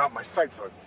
got my sights on you.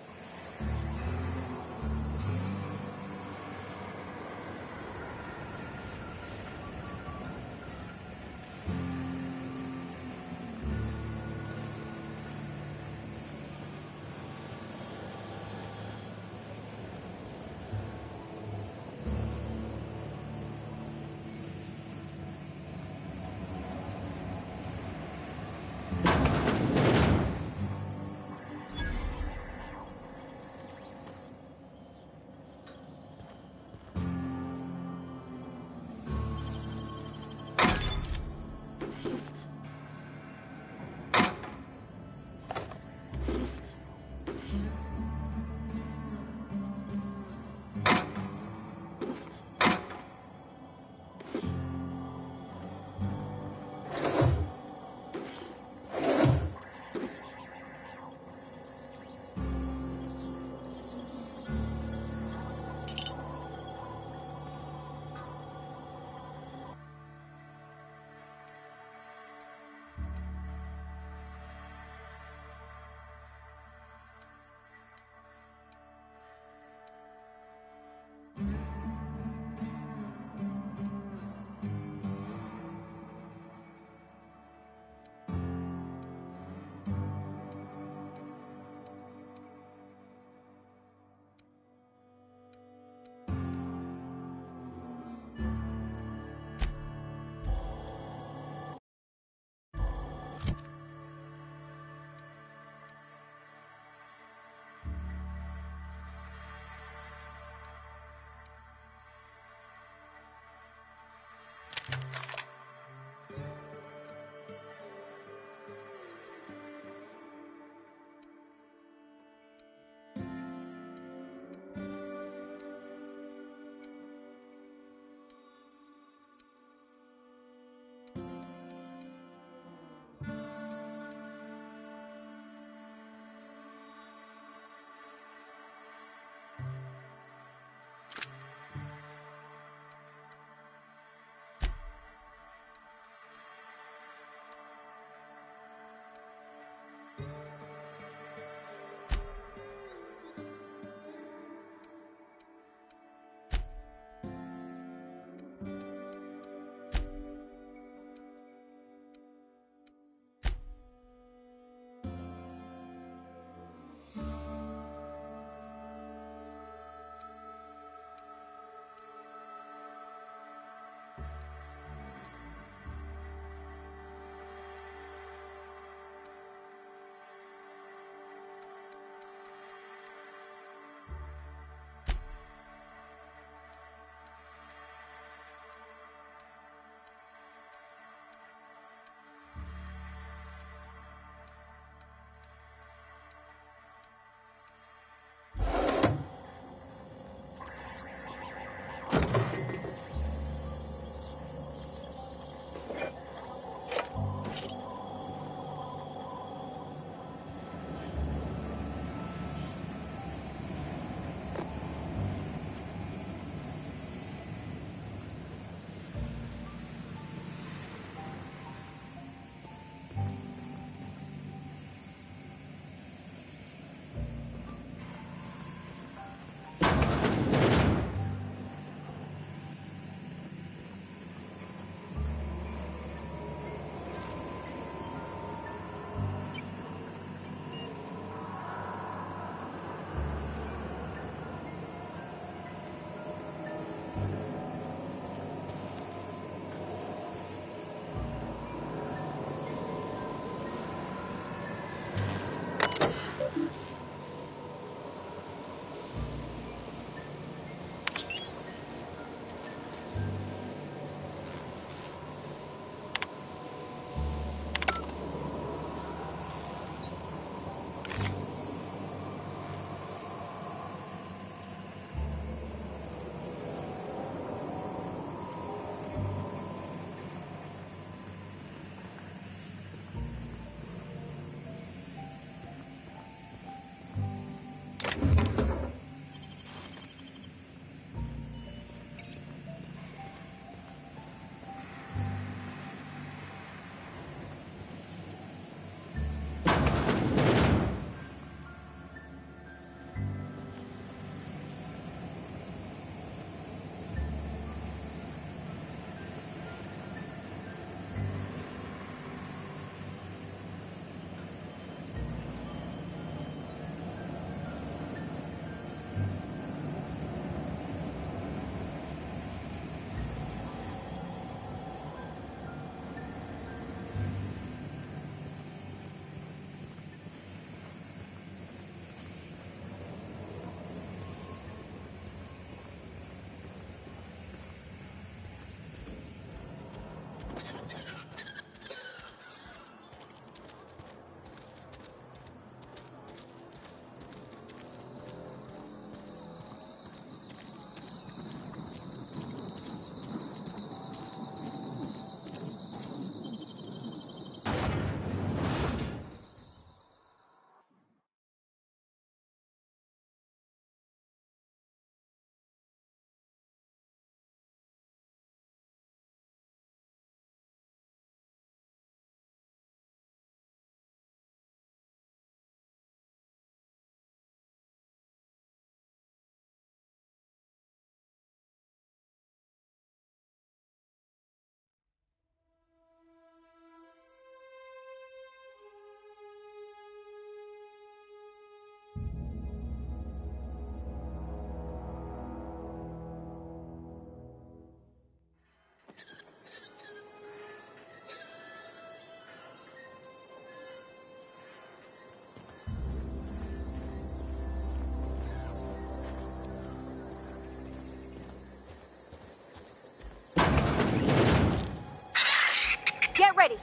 ready.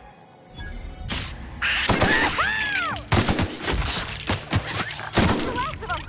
The last of them.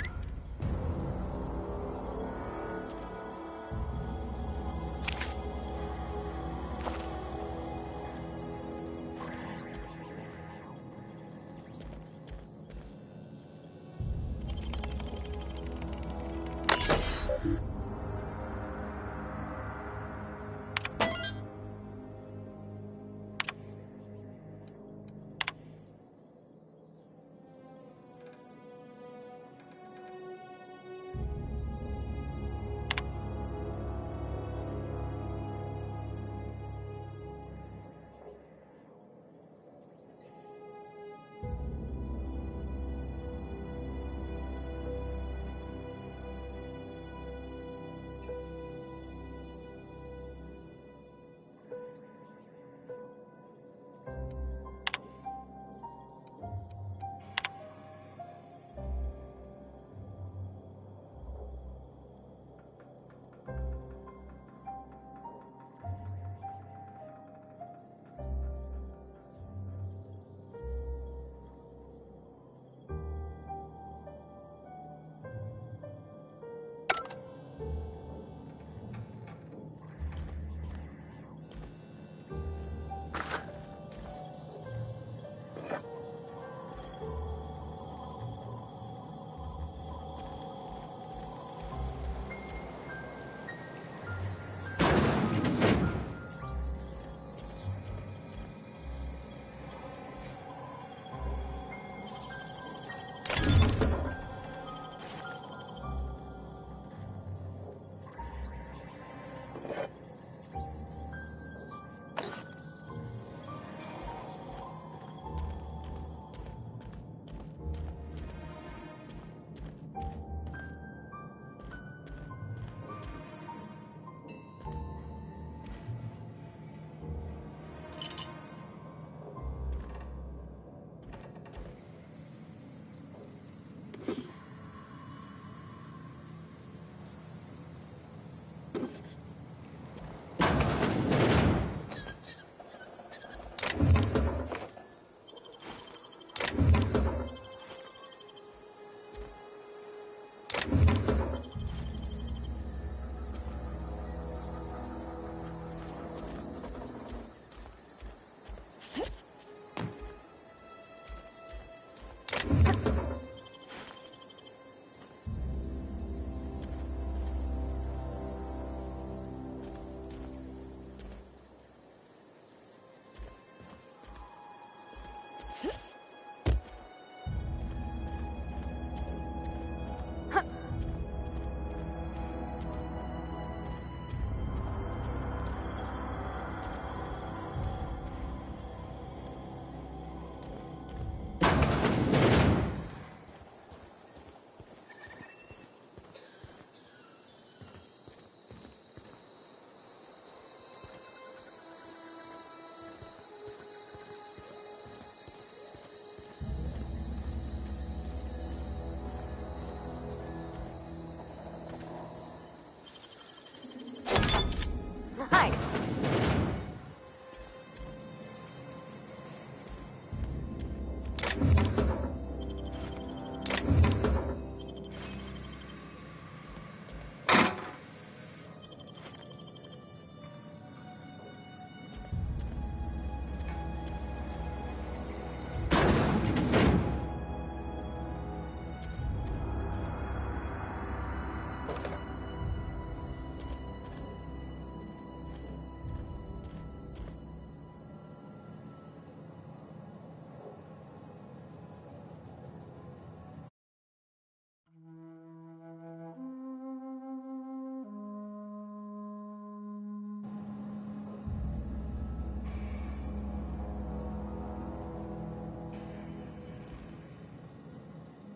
Hi.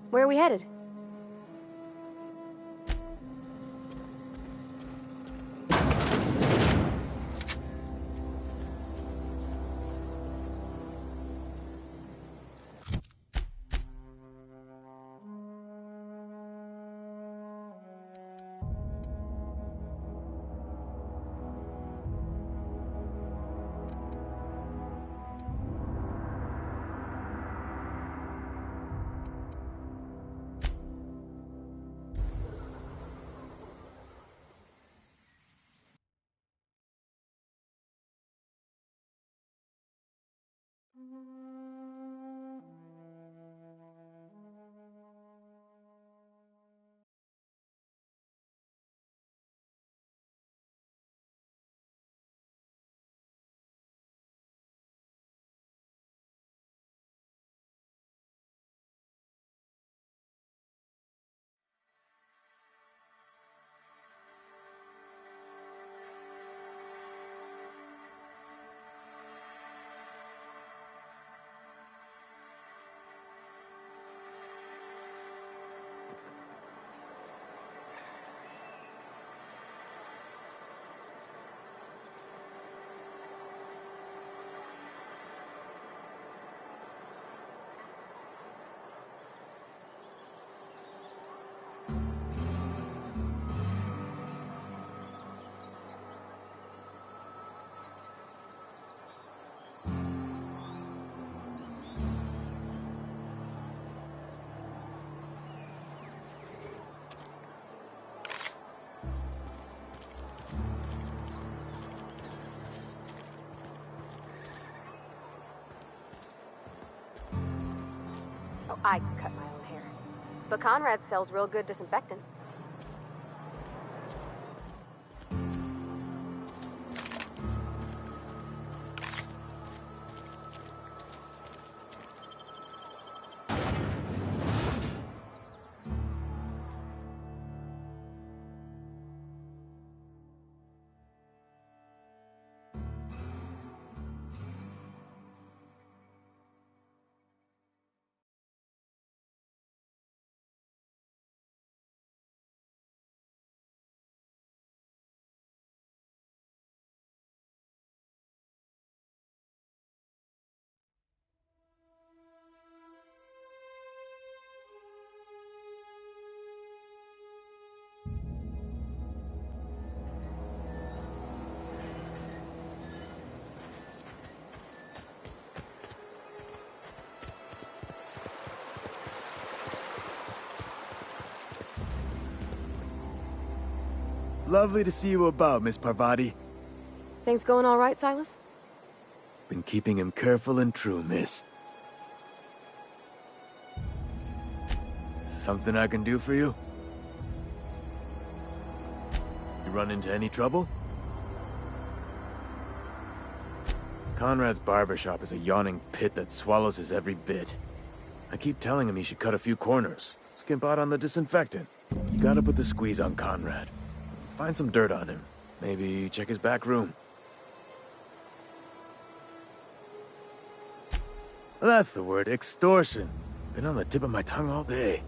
Where are we headed? I cut my own hair. But Conrad sells real good disinfectant. Lovely to see you about, Miss Parvati. Things going all right, Silas? Been keeping him careful and true, miss. Something I can do for you? You run into any trouble? Conrad's barbershop is a yawning pit that swallows his every bit. I keep telling him he should cut a few corners. Skimp out on the disinfectant. You gotta put the squeeze on Conrad. Find some dirt on him. Maybe check his back room. That's the word, extortion. Been on the tip of my tongue all day.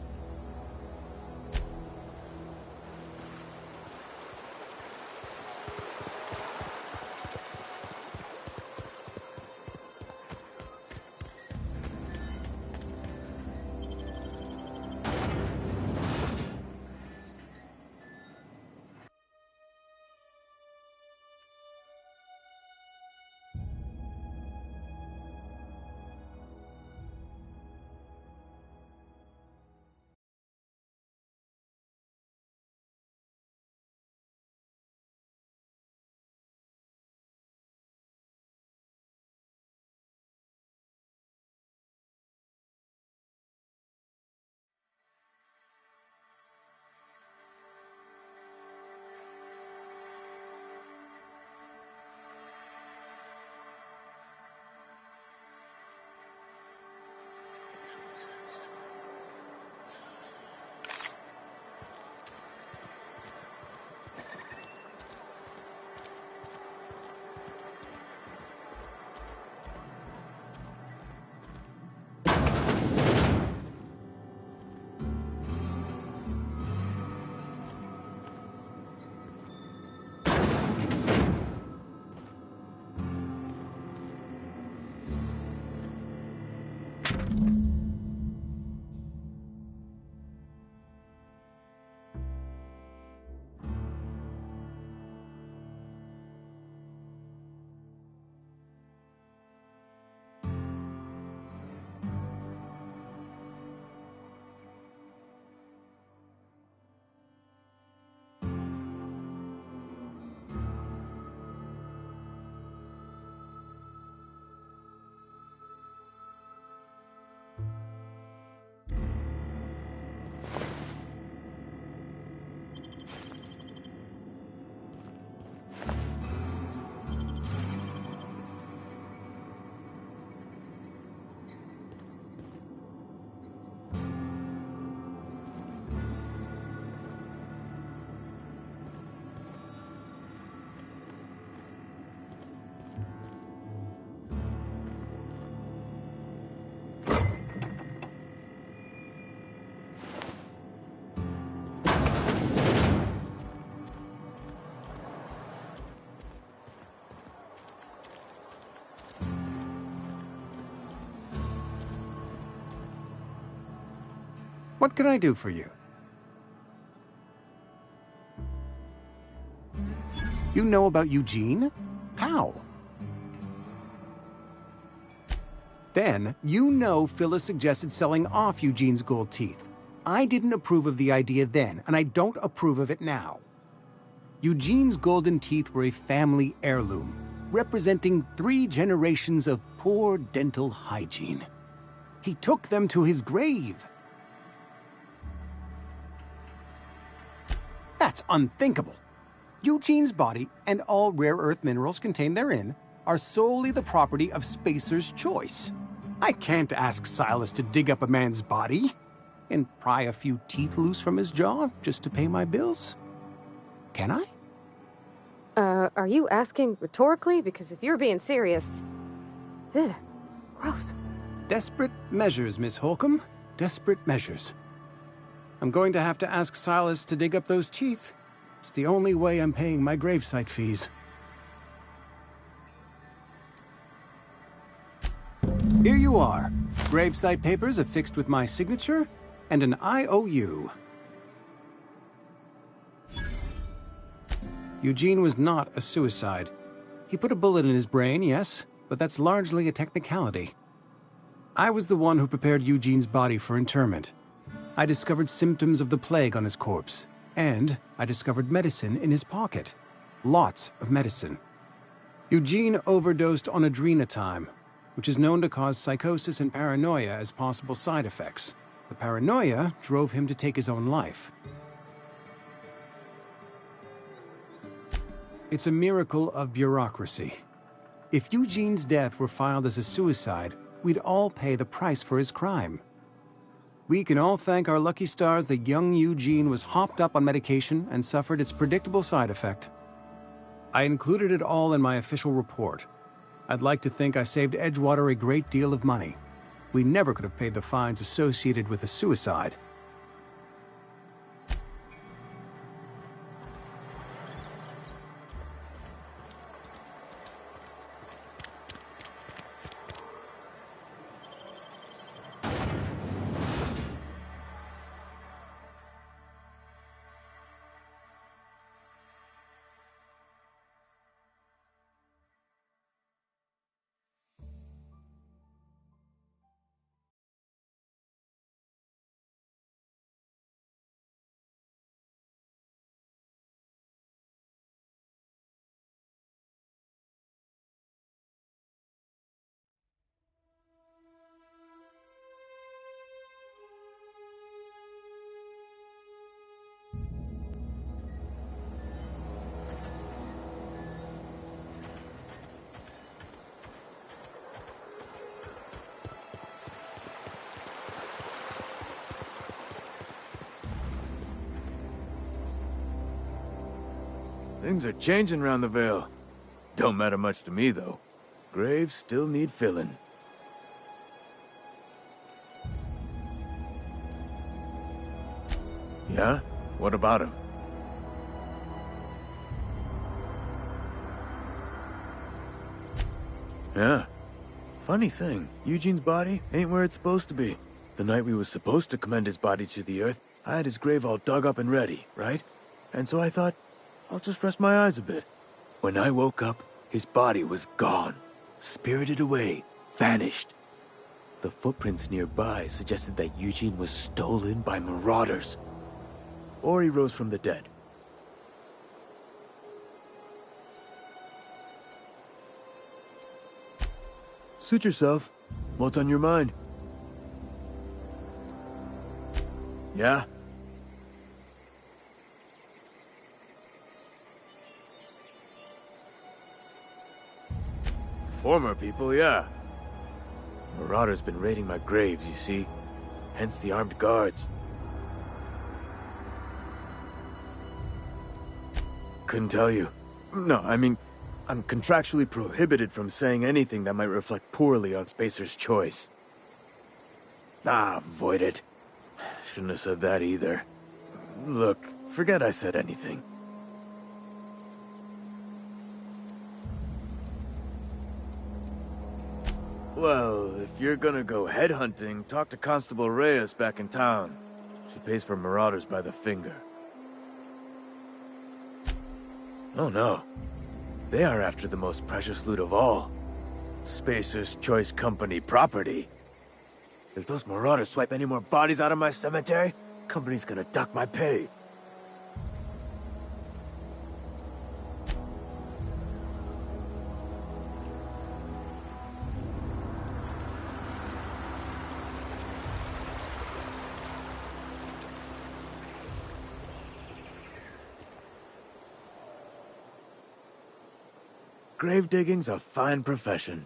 What can I do for you? You know about Eugene? How? Then, you know Phyllis suggested selling off Eugene's gold teeth. I didn't approve of the idea then, and I don't approve of it now. Eugene's golden teeth were a family heirloom, representing 3 generations of poor dental hygiene. He took them to his grave. That's unthinkable. Eugene's body and all rare earth minerals contained therein are solely the property of Spacer's Choice. I can't ask Silas to dig up a man's body and pry a few teeth loose from his jaw just to pay my bills. Can I? Are you asking rhetorically? Because if you're being serious... Ugh, gross. Desperate measures, Miss Holcomb. Desperate measures. I'm going to have to ask Silas to dig up those teeth. It's the only way I'm paying my gravesite fees. Here you are. Gravesite papers affixed with my signature and an IOU. Eugene was not a suicide. He put a bullet in his brain, yes, but that's largely a technicality. I was the one who prepared Eugene's body for interment. I discovered symptoms of the plague on his corpse, and I discovered medicine in his pocket. Lots of medicine. Eugene overdosed on adrenatime, which is known to cause psychosis and paranoia as possible side effects. The paranoia drove him to take his own life. It's a miracle of bureaucracy. If Eugene's death were filed as a suicide, we'd all pay the price for his crime. We can all thank our lucky stars that young Eugene was hopped up on medication and suffered its predictable side effect. I included it all in my official report. I'd like to think I saved Edgewater a great deal of money. We never could have paid the fines associated with a suicide. Things are changing round the Vale. Don't matter much to me, though. Graves still need filling. Yeah? What about him? Yeah. Funny thing, Eugene's body ain't where it's supposed to be. The night we was supposed to commend his body to the earth, I had his grave all dug up and ready, right? And so I thought, I'll just rest my eyes a bit. When I woke up, his body was gone. Spirited away. Vanished. The footprints nearby suggested that Eugene was stolen by marauders. Or he rose from the dead. Suit yourself. What's on your mind? Yeah? Former people, yeah. Marauders been raiding my graves, you see. Hence the armed guards. Couldn't tell you. No, I mean, I'm contractually prohibited from saying anything that might reflect poorly on Spacer's Choice. Ah, avoid it. Shouldn't have said that either. Look, forget I said anything. Well, if you're gonna go headhunting, talk to Constable Reyes back in town. She pays for marauders by the finger. Oh no. They are after the most precious loot of all. Spacer's Choice Company property. If those marauders swipe any more bodies out of my cemetery, company's gonna duck my pay. grave digging's a fine profession.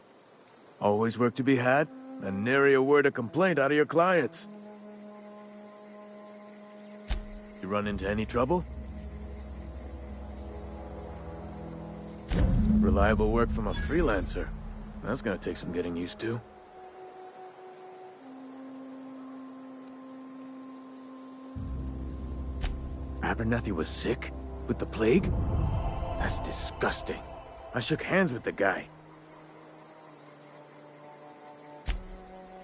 Always work to be had, and nary a word of complaint out of your clients. You run into any trouble? Reliable work from a freelancer. That's gonna take some getting used to. Abernathy was sick? With the plague? That's disgusting. I shook hands with the guy.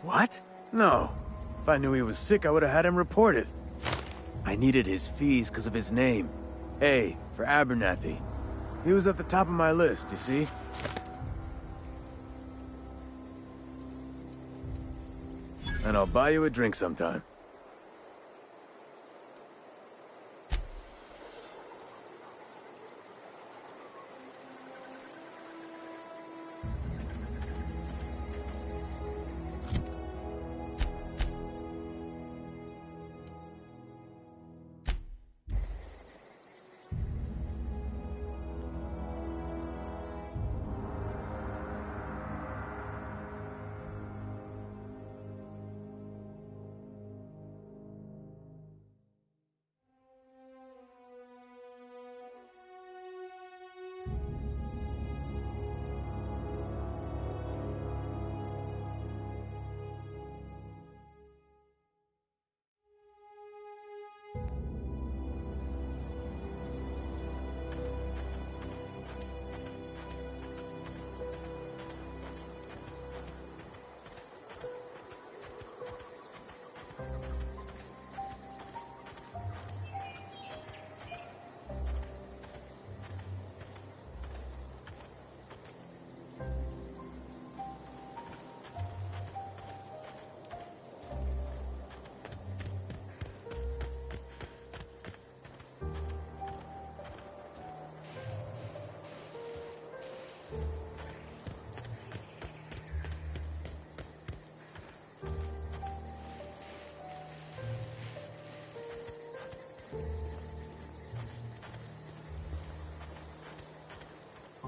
What? No. If I knew he was sick, I would have had him reported. I needed his fees because of his name. A, for Abernathy. He was at the top of my list, you see? And I'll buy you a drink sometime.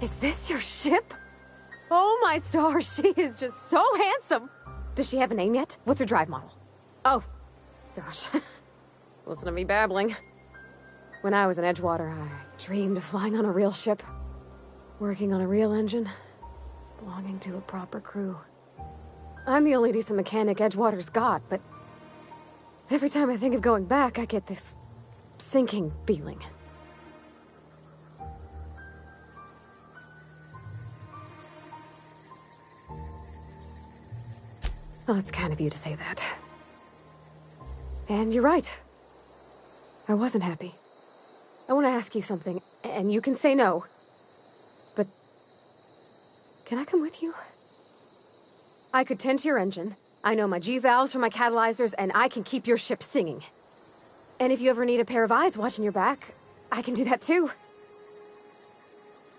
Is this your ship? Oh my stars, she is just so handsome! Does she have a name yet? What's her drive model? Oh, gosh. Listen to me babbling. When I was in Edgewater, I dreamed of flying on a real ship, working on a real engine, belonging to a proper crew. I'm the only decent mechanic Edgewater's got, but every time I think of going back, I get this sinking feeling. Well, it's kind of you to say that. And you're right. I wasn't happy. I want to ask you something, and you can say no. But can I come with you? I could tend to your engine. I know my G-valves from my catalyzers, and I can keep your ship singing. And if you ever need a pair of eyes watching your back, I can do that too.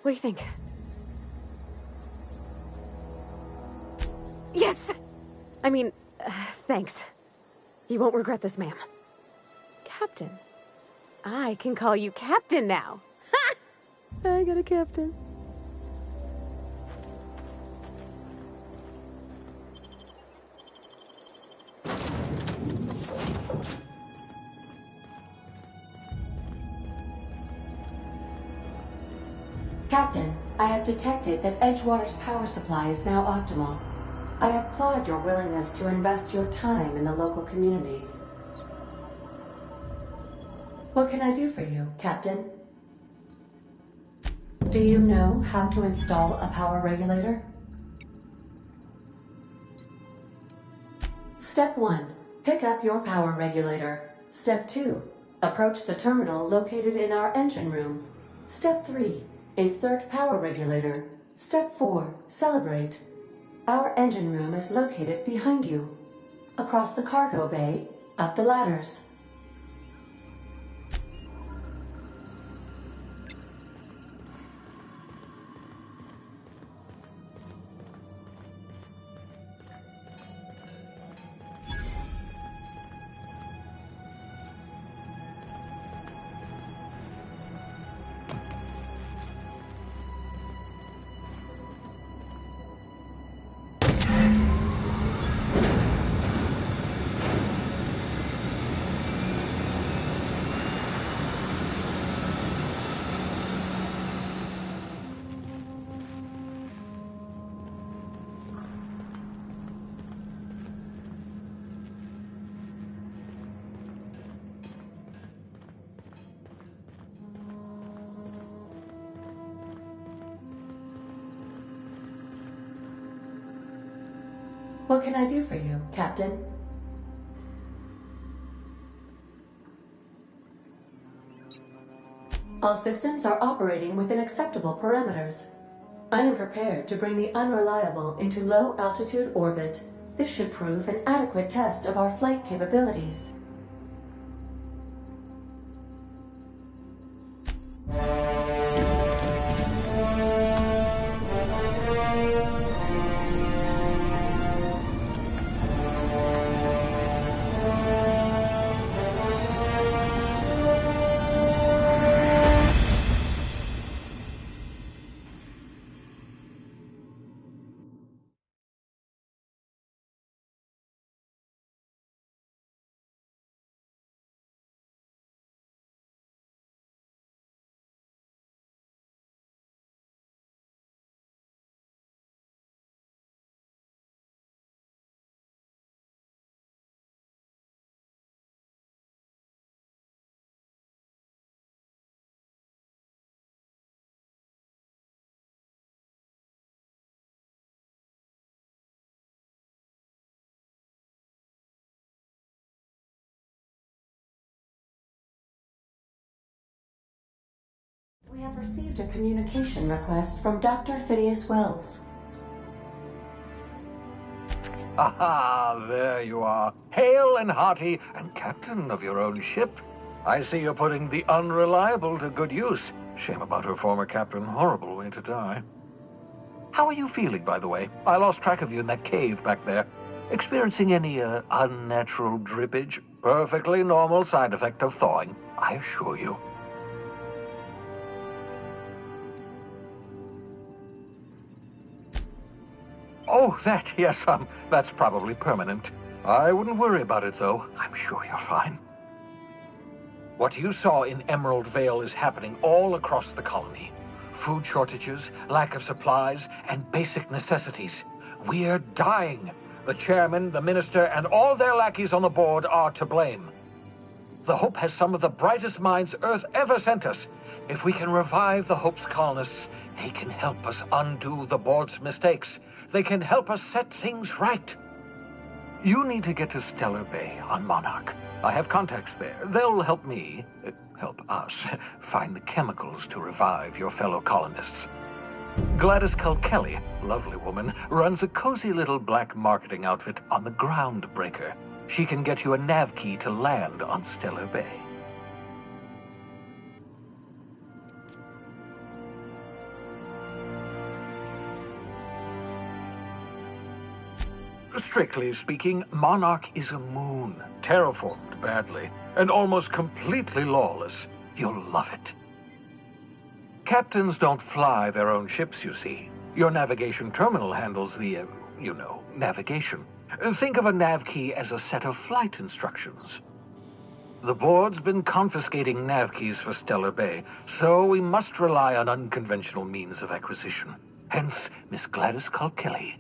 What do you think? Yes! I mean, thanks. You won't regret this, ma'am. Captain. I can call you Captain now. Ha! I got a captain. Captain, I have detected that Edgewater's power supply is now optimal. I applaud your willingness to invest your time in the local community. What can I do for you, Captain? Do you know how to install a power regulator? Step 1. Pick up your power regulator. Step 2. Approach the terminal located in our engine room. Step 3. Insert power regulator. Step 4. Celebrate. Our engine room is located behind you. Across the cargo bay, up the ladders. What can I do for you, Captain? All systems are operating within acceptable parameters. I am prepared to bring the Unreliable into low-altitude orbit. This should prove an adequate test of our flight capabilities. We have received a communication request from Dr. Phineas Wells. Aha, there you are. Hale and hearty, and captain of your own ship. I see you're putting the Unreliable to good use. Shame about her former captain. Horrible way to die. How are you feeling, by the way? I lost track of you in that cave back there. Experiencing any, unnatural drippage? Perfectly normal side effect of thawing, I assure you. Oh, that, yes, that's probably permanent. I wouldn't worry about it, though. I'm sure you're fine. What you saw in Emerald Vale is happening all across the colony. Food shortages, lack of supplies, and basic necessities. We're dying. The chairman, the minister, and all their lackeys on the board are to blame. The Hope has some of the brightest minds Earth ever sent us. If we can revive the Hope's colonists, they can help us undo the board's mistakes. They can help us set things right. You need to get to Stellar Bay on Monarch. I have contacts there. They'll help me, help us, find the chemicals to revive your fellow colonists. Gladys Culkelly, lovely woman, runs a cozy little black marketing outfit on the Groundbreaker. She can get you a nav key to land on Stellar Bay. Strictly speaking, Monarch is a moon, terraformed badly, and almost completely lawless. You'll love it. Captains don't fly their own ships, you see. Your navigation terminal handles the, navigation. Think of a nav key as a set of flight instructions. The board's been confiscating nav keys for Stellar Bay, so we must rely on unconventional means of acquisition. Hence, Miss Gladys Culkelly.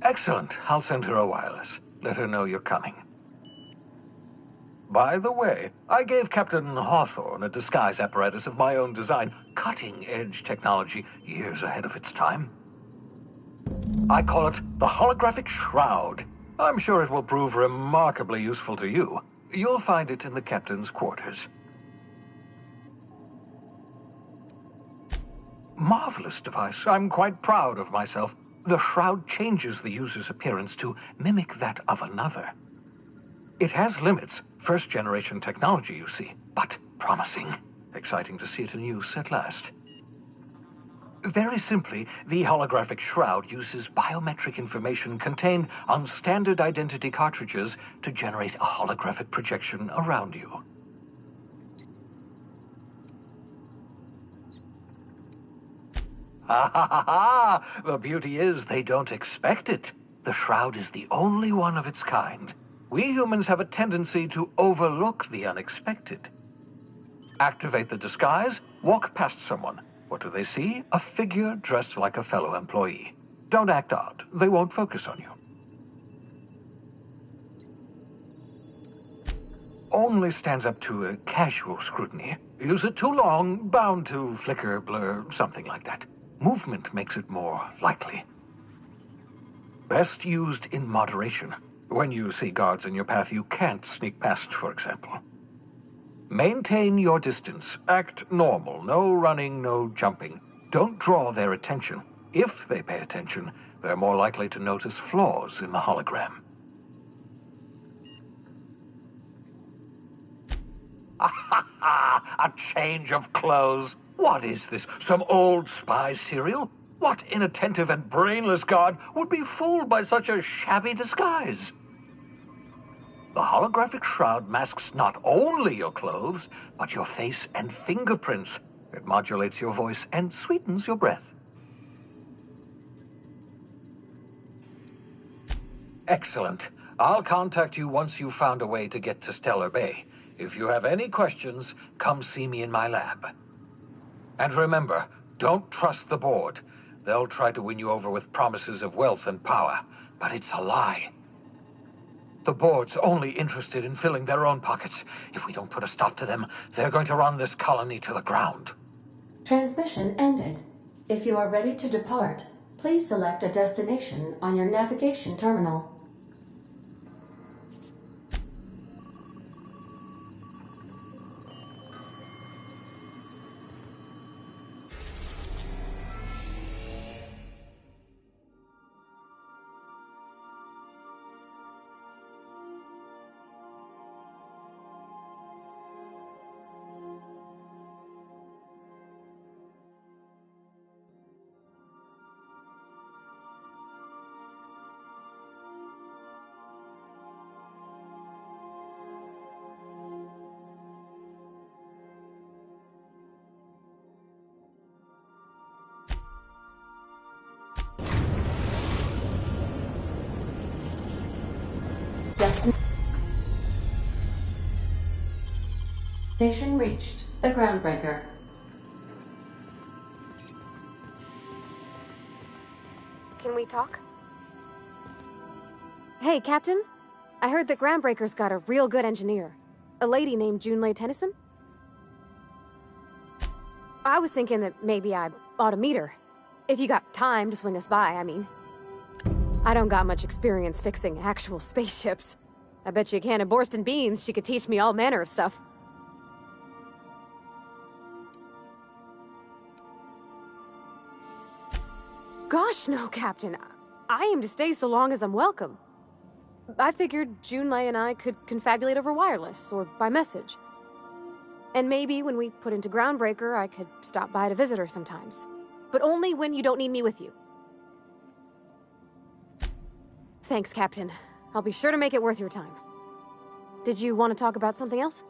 Excellent. I'll send her a wireless. Let her know you're coming. By the way, I gave Captain Hawthorne a disguise apparatus of my own design, cutting-edge technology, years ahead of its time. I call it the Holographic Shroud. I'm sure it will prove remarkably useful to you. You'll find it in the captain's quarters. Marvelous device. I'm quite proud of myself. The shroud changes the user's appearance to mimic that of another. It has limits, first-generation technology, you see, but promising. Exciting to see it in use at last. Very simply, the holographic shroud uses biometric information contained on standard identity cartridges to generate a holographic projection around you. Ha ha ha ha! The beauty is they don't expect it. The shroud is the only one of its kind. We humans have a tendency to overlook the unexpected. Activate the disguise, walk past someone. What do they see? A figure dressed like a fellow employee. Don't act odd. They won't focus on you. Only stands up to a casual scrutiny. Use it too long, bound to flicker, blur, something like that. Movement makes it more likely. Best used in moderation. When you see guards in your path you can't sneak past, for example. Maintain your distance. Act normal. No running, no jumping. Don't draw their attention. If they pay attention, they're more likely to notice flaws in the hologram. A change of clothes. What is this? Some old spy serial? What inattentive and brainless guard would be fooled by such a shabby disguise? The holographic shroud masks not only your clothes, but your face and fingerprints. It modulates your voice and sweetens your breath. Excellent. I'll contact you once you've found a way to get to Stellar Bay. If you have any questions, come see me in my lab. And remember, don't trust the board. They'll try to win you over with promises of wealth and power, but it's a lie. The board's only interested in filling their own pockets. If we don't put a stop to them, they're going to run this colony to the ground. Transmission ended. If you are ready to depart, please select a destination on your navigation terminal. Destination reached. The Groundbreaker. Can we talk? Hey, Captain. I heard that Groundbreaker's got a real good engineer. A lady named Junlei Tennyson. I was thinking that maybe I ought to meet her. If you got time to swing us by, I mean. I don't got much experience fixing actual spaceships. I bet you a can of Borston beans she could teach me all manner of stuff. Gosh, no, Captain. I aim to stay so long as I'm welcome. I figured Junlei and I could confabulate over wireless, or by message. And maybe when we put into Groundbreaker, I could stop by to visit her sometimes. But only when you don't need me with you. Thanks, Captain. I'll be sure to make it worth your time. Did you want to talk about something else?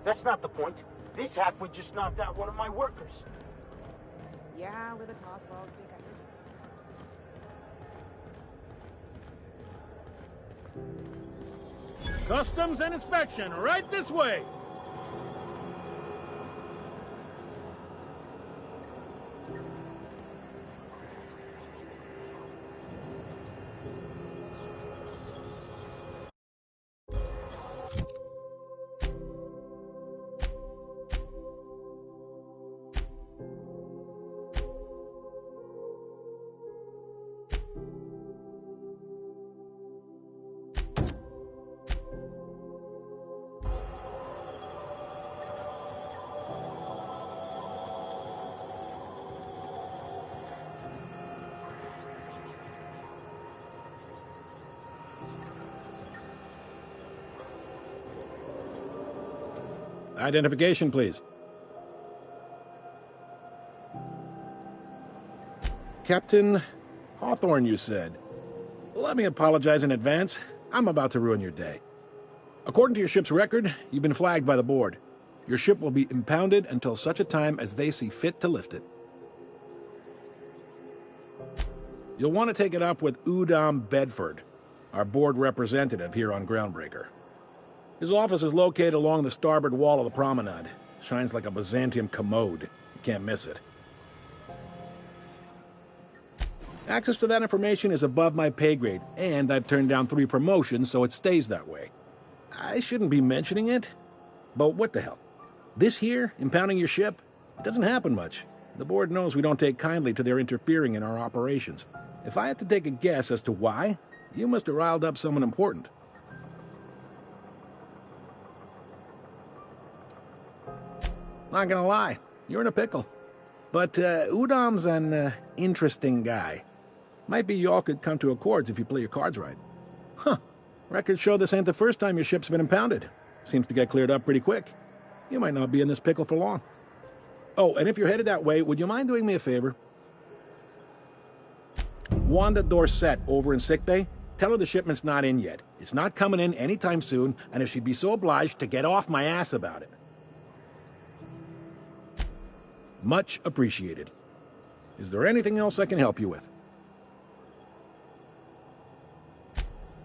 That's not the point. This halfwit just knocked out one of my workers. Yeah, with a toss ball stick. Customs and inspection, right this way! Identification, please. Captain Hawthorne, you said. Let me apologize in advance. I'm about to ruin your day. According to your ship's record, you've been flagged by the board. Your ship will be impounded until such a time as they see fit to lift it. You'll want to take it up with Udom Bedford, our board representative here on Groundbreaker. His office is located along the starboard wall of the promenade. Shines like a Byzantium commode. You can't miss it. Access to that information is above my pay grade, and I've turned down 3 promotions, so it stays that way. I shouldn't be mentioning it, but what the hell? This here, impounding your ship, it doesn't happen much. The board knows we don't take kindly to their interfering in our operations. If I had to take a guess as to why, you must have riled up someone important. Not gonna lie, you're in a pickle. But Udom's an interesting guy. Might be y'all could come to accords if you play your cards right. Huh. Records show this ain't the first time your ship's been impounded. Seems to get cleared up pretty quick. You might not be in this pickle for long. Oh, and if you're headed that way, would you mind doing me a favor? Wanda Dorset over in sickbay, tell her the shipment's not in yet. It's not coming in anytime soon, and if she'd be so obliged to get off my ass about it. Much appreciated. Is there anything else I can help you with?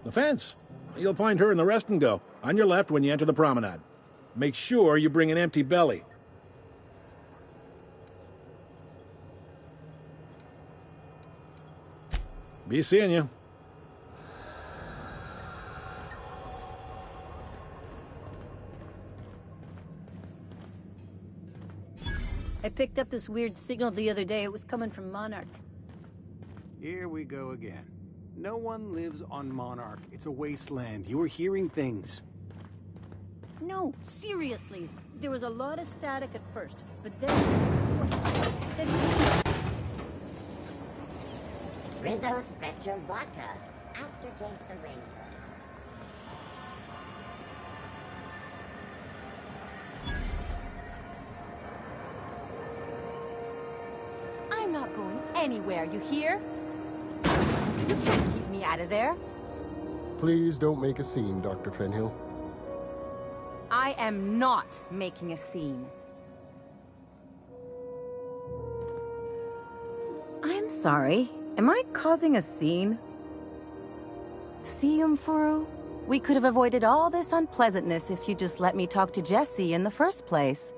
The fence. You'll find her in the rest and go, on your left when you enter the promenade. Make sure you bring an empty belly. Be seeing you. I picked up this weird signal the other day. It was coming from Monarch. Here we go again. No one lives on Monarch. It's a wasteland. You were hearing things. No, seriously. There was a lot of static at first, but then... Rizzo Spectrum Vodka. Aftertaste the rainbow. I'm not going anywhere, you hear? You can't keep me out of there. Please don't make a scene, Dr. Fenhill. I am not making a scene. I'm sorry. Am I causing a scene? See, Umfuru? We could have avoided all this unpleasantness if you just let me talk to Jessie in the first place.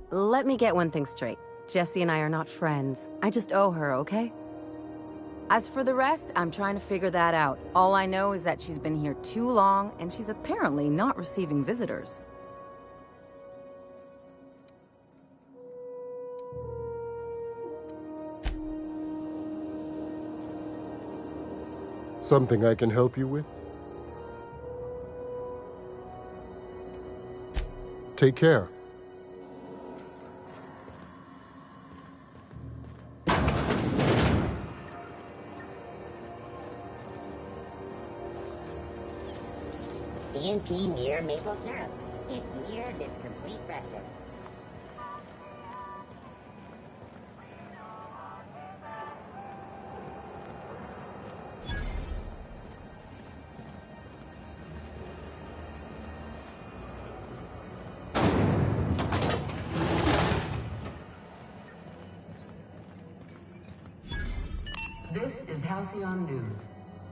Let me get one thing straight. Jessie and I are not friends. I just owe her, okay? As for the rest, I'm trying to figure that out. All I know is that she's been here too long, and she's apparently not receiving visitors. Something I can help you with? Take care. C&P near maple syrup. It's near this complete breakfast. This is Halcyon News.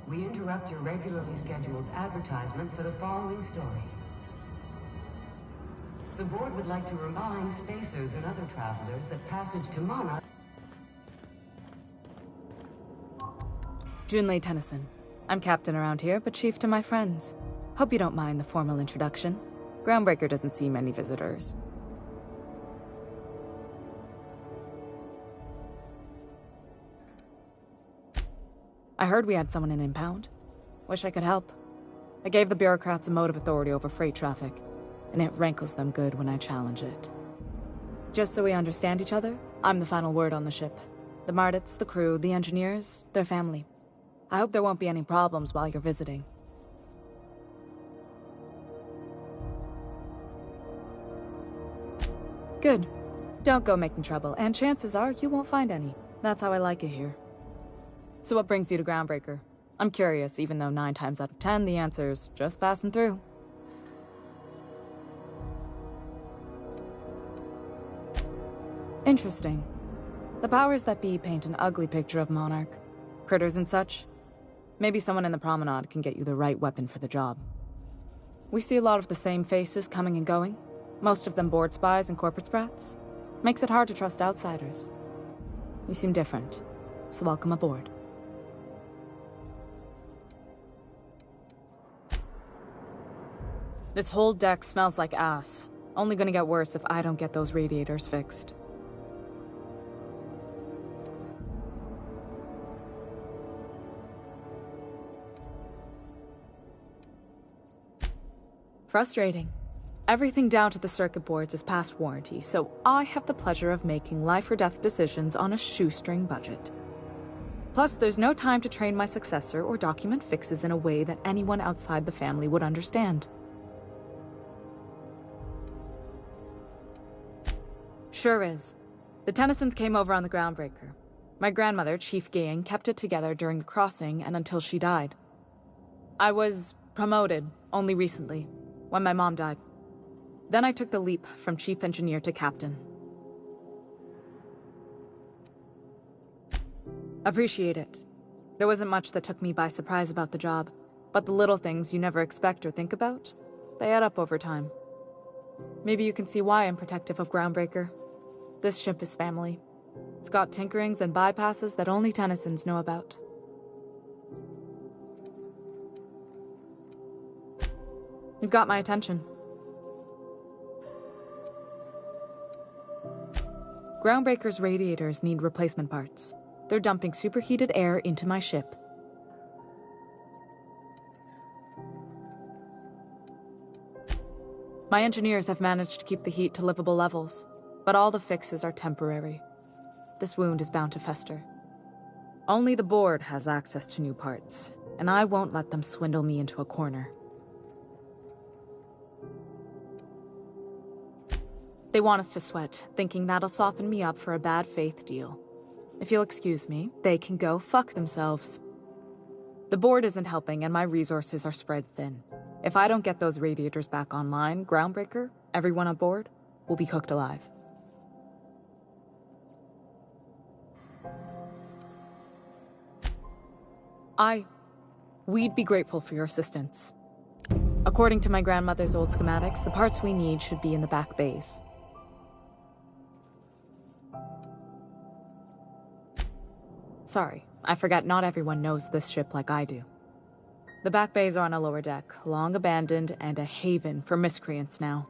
We interrupt your regularly scheduled advertisement for the following story. The board would like to remind spacers and other travelers that passage to Monarch... Junlei Tennyson. I'm captain around here, but chief to my friends. Hope you don't mind the formal introduction. Groundbreaker doesn't see many visitors. I heard we had someone in impound. Wish I could help. I gave the bureaucrats a motive authority over freight traffic, and it rankles them good when I challenge it. Just so we understand each other, I'm the final word on the ship. The Mardits, the crew, the engineers, their family. I hope there won't be any problems while you're visiting. Good. Don't go making trouble, and chances are you won't find any. That's how I like it here. So what brings you to Groundbreaker? I'm curious, even though 9 times out of 10 the answer's just passing through. Interesting. The powers that be paint an ugly picture of Monarch. Critters and such. Maybe someone in the promenade can get you the right weapon for the job. We see a lot of the same faces coming and going. Most of them board spies and corporate sprats. Makes it hard to trust outsiders. You seem different, so welcome aboard. This whole deck smells like ass. Only gonna get worse if I don't get those radiators fixed. Frustrating. Everything down to the circuit boards is past warranty, so I have the pleasure of making life or death decisions on a shoestring budget. Plus, there's no time to train my successor or document fixes in a way that anyone outside the family would understand. Sure is. The Tennysons came over on the Groundbreaker. My grandmother, Chief Gaying, kept it together during the crossing and until she died. I was promoted only recently, when my mom died. Then I took the leap from chief engineer to captain. Appreciate it. There wasn't much that took me by surprise about the job, but the little things you never expect or think about, they add up over time. Maybe you can see why I'm protective of Groundbreaker. This ship is family. It's got tinkerings and bypasses that only Tennysons know about. You've got my attention. Groundbreaker's radiators need replacement parts. They're dumping superheated air into my ship. My engineers have managed to keep the heat to livable levels, but all the fixes are temporary. This wound is bound to fester. Only the board has access to new parts, and I won't let them swindle me into a corner. They want us to sweat, thinking that'll soften me up for a bad faith deal. If you'll excuse me, they can go fuck themselves. The board isn't helping and my resources are spread thin. If I don't get those radiators back online, Groundbreaker, everyone aboard, will be cooked alive. We'd be grateful for your assistance. According to my grandmother's old schematics, the parts we need should be in the back bays. Sorry, I forgot not everyone knows this ship like I do. The back bays are on a lower deck, long abandoned and a haven for miscreants now.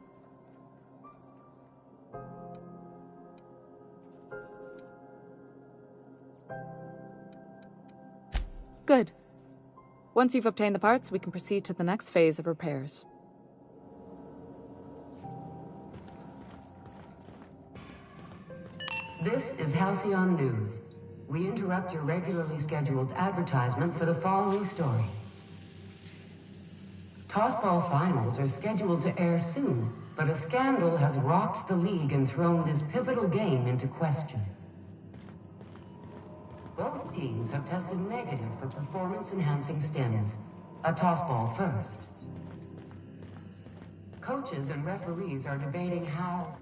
Good. Once you've obtained the parts, we can proceed to the next phase of repairs. This is Halcyon News. We interrupt your regularly scheduled advertisement for the following story. Tossball finals are scheduled to air soon, but a scandal has rocked the league and thrown this pivotal game into question. Both teams have tested negative for performance-enhancing stims. A tossball first. Coaches and referees are debating how...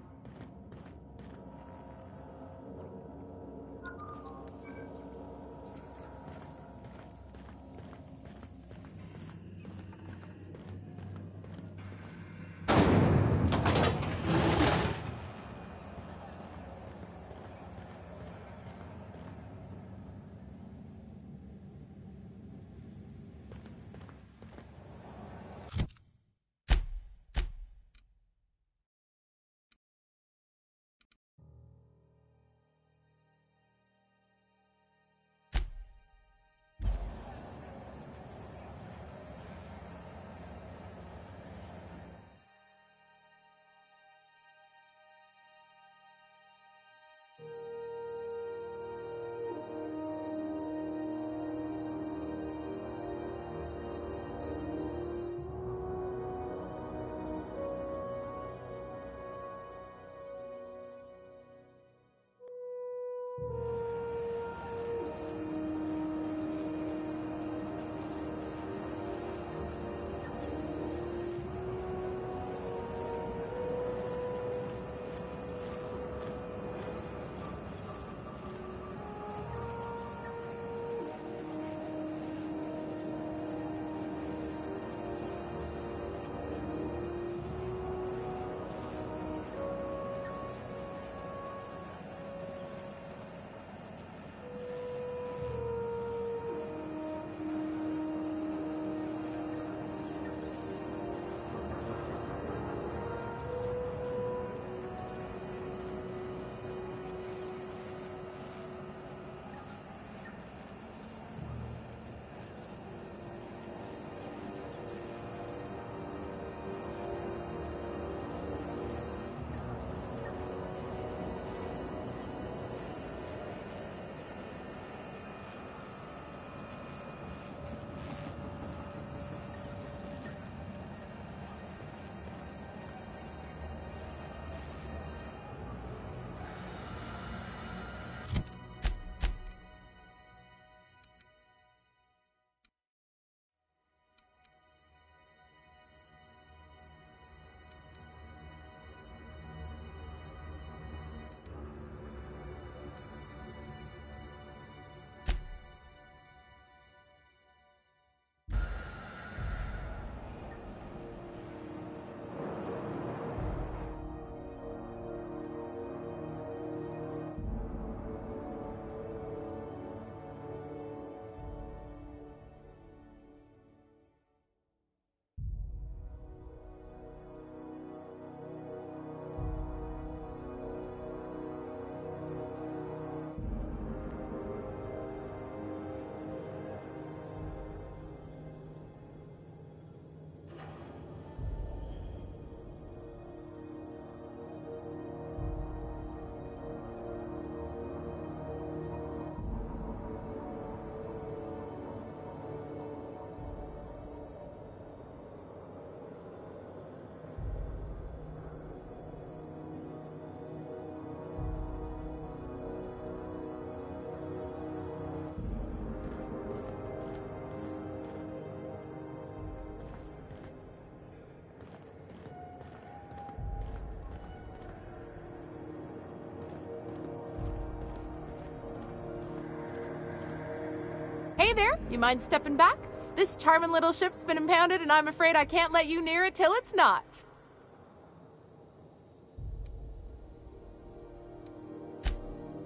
Hey there, you mind stepping back? This charming little ship's been impounded and I'm afraid I can't let you near it till it's not.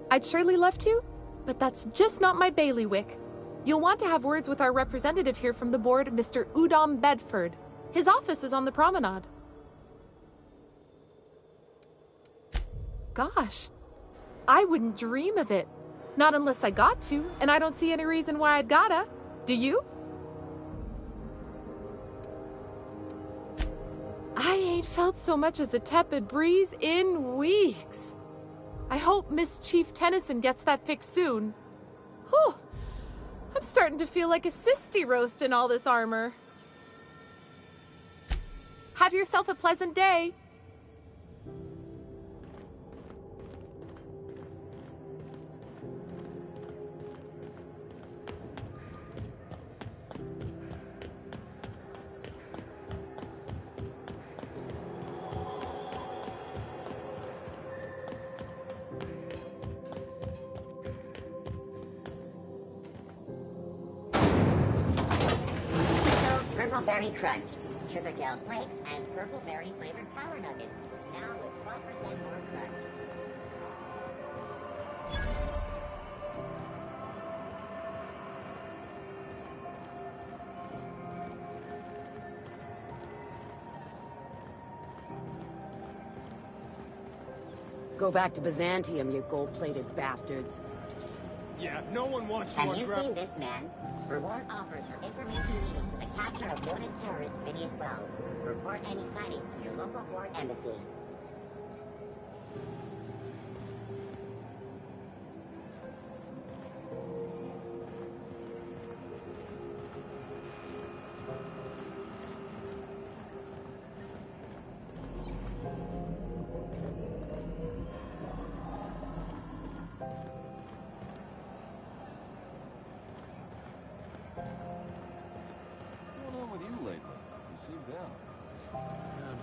I'd surely love to, but that's just not my bailiwick. You'll want to have words with our representative here from the board, Mr. Udom Bedford. His office is on the promenade. Gosh, I wouldn't dream of it. Not unless I got to, and I don't see any reason why I'd gotta. Do you? I ain't felt so much as a tepid breeze in weeks. I hope Miss Chief Tennyson gets that fixed soon. Whew. I'm starting to feel like a sisty roast in all this armor. Have yourself a pleasant day. Purple Berry Crunch, Sugar Gel Flakes, and Purple Berry flavored Power Nuggets. Now with 12% more crunch. Go back to Byzantium, you gold-plated bastards. Yeah, no one wants you Have on you seen this man? Reward offered for information leading to the capture of noted terrorist Phineas Wells. Report any sightings to your local board embassy.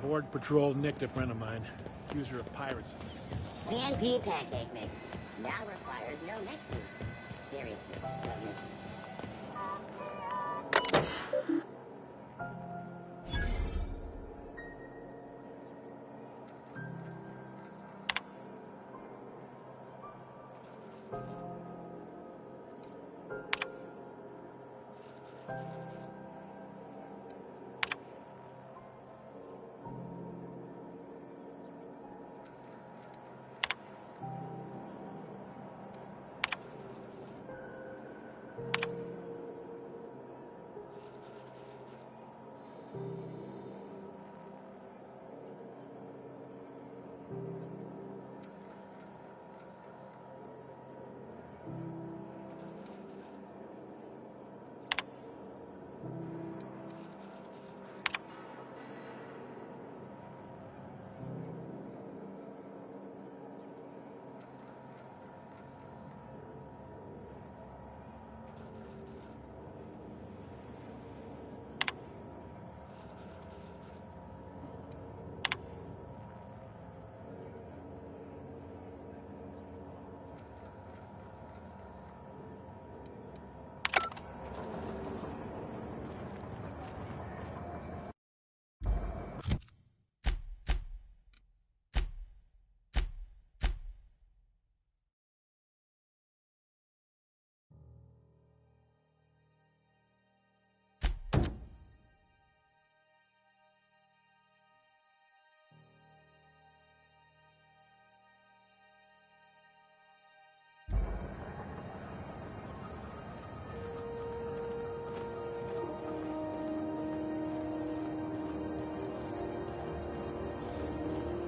Board patrol nicked a friend of mine. Accused her of piracy. CNP pancake mix. Now requires no mixing. Seriously, no mixing.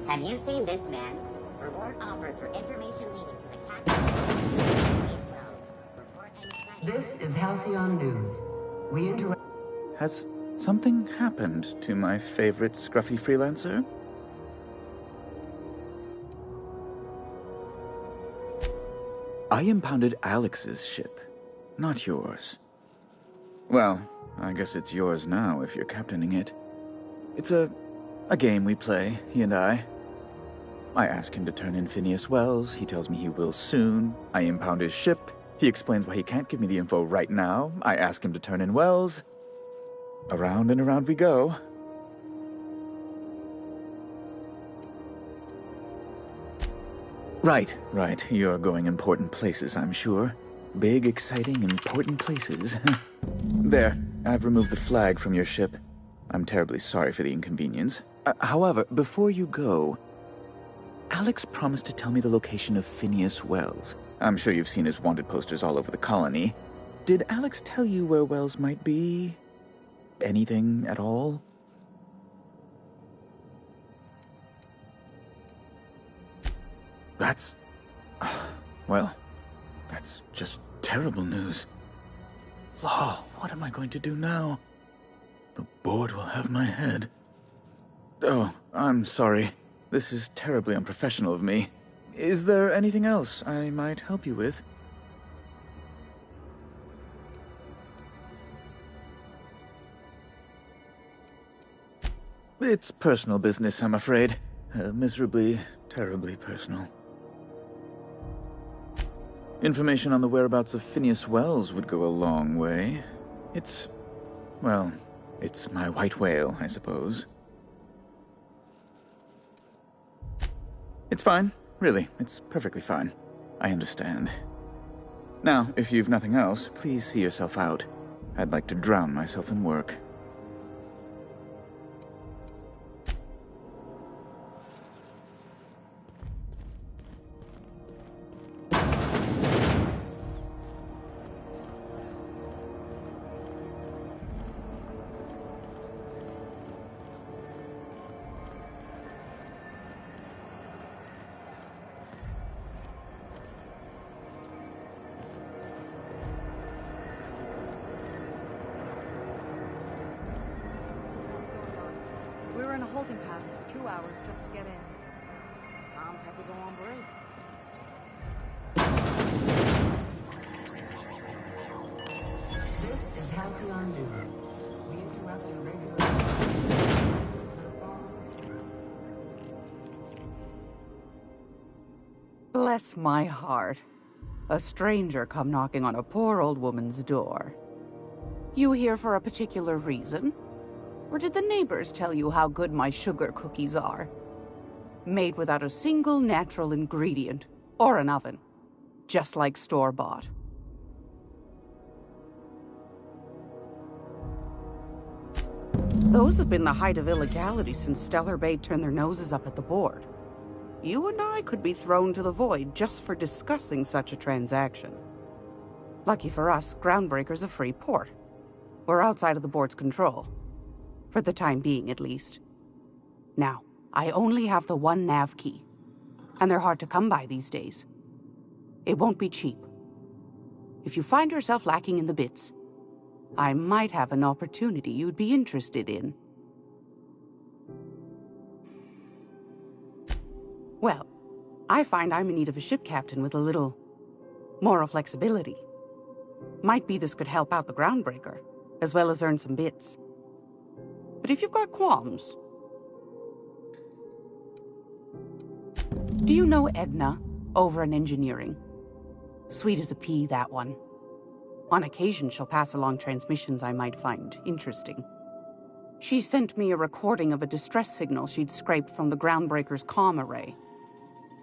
Have you seen this man? Reward offered for information leading to the capture of Phineas Wells. Report any sightings. This is Halcyon News. We interact. Has something happened to my favorite scruffy freelancer? I impounded Alex's ship, not yours. Well, I guess it's yours now if you're captaining it. It's a game we play, he and I. I ask him to turn in Phineas Wells, he tells me he will soon. I impound his ship, He explains why he can't give me the info right now. I ask him to turn in Wells. Around and around we go. Right. You're going important places, I'm sure. Big, exciting, important places. There, I've removed the flag from your ship. I'm terribly sorry for the inconvenience. However, before you go, Alex promised to tell me the location of Phineas Wells. I'm sure you've seen his wanted posters all over the colony. Did Alex tell you where Wells might be? Anything at all? That's... well, that's just terrible news. Law, what am I going to do now? The board will have my head. Oh, I'm sorry. This is terribly unprofessional of me. Is there anything else I might help you with? It's personal business, I'm afraid. Miserably, terribly personal. Information on the whereabouts of Phineas Wells would go a long way. It's my white whale, I suppose. It's fine. Really, it's perfectly fine. I understand. Now, if you've nothing else, please see yourself out. I'd like to drown myself in work. We were in a holding pattern for 2 hours just to get in. Bombs had to go on break. This is Halcyon News. We interrupt your regular... Bless my heart. A stranger come knocking on a poor old woman's door. You here for a particular reason? Or did the neighbors tell you how good my sugar cookies are? Made without a single natural ingredient, or an oven. Just like store-bought. Those have been the height of illegality since Stellar Bay turned their noses up at the board. You and I could be thrown to the void just for discussing such a transaction. Lucky for us, Groundbreaker's a free port. We're outside of the board's control. For the time being, at least. Now, I only have the one nav key. And they're hard to come by these days. It won't be cheap. If you find yourself lacking in the bits, I might have an opportunity you'd be interested in. Well, I find I'm in need of a ship captain with a little moral flexibility. Might be this could help out the Groundbreaker, as well as earn some bits. But if you've got qualms... Do you know Edna, over in engineering? Sweet as a pea, that one. On occasion, she'll pass along transmissions I might find interesting. She sent me a recording of a distress signal she'd scraped from the Groundbreaker's comm array.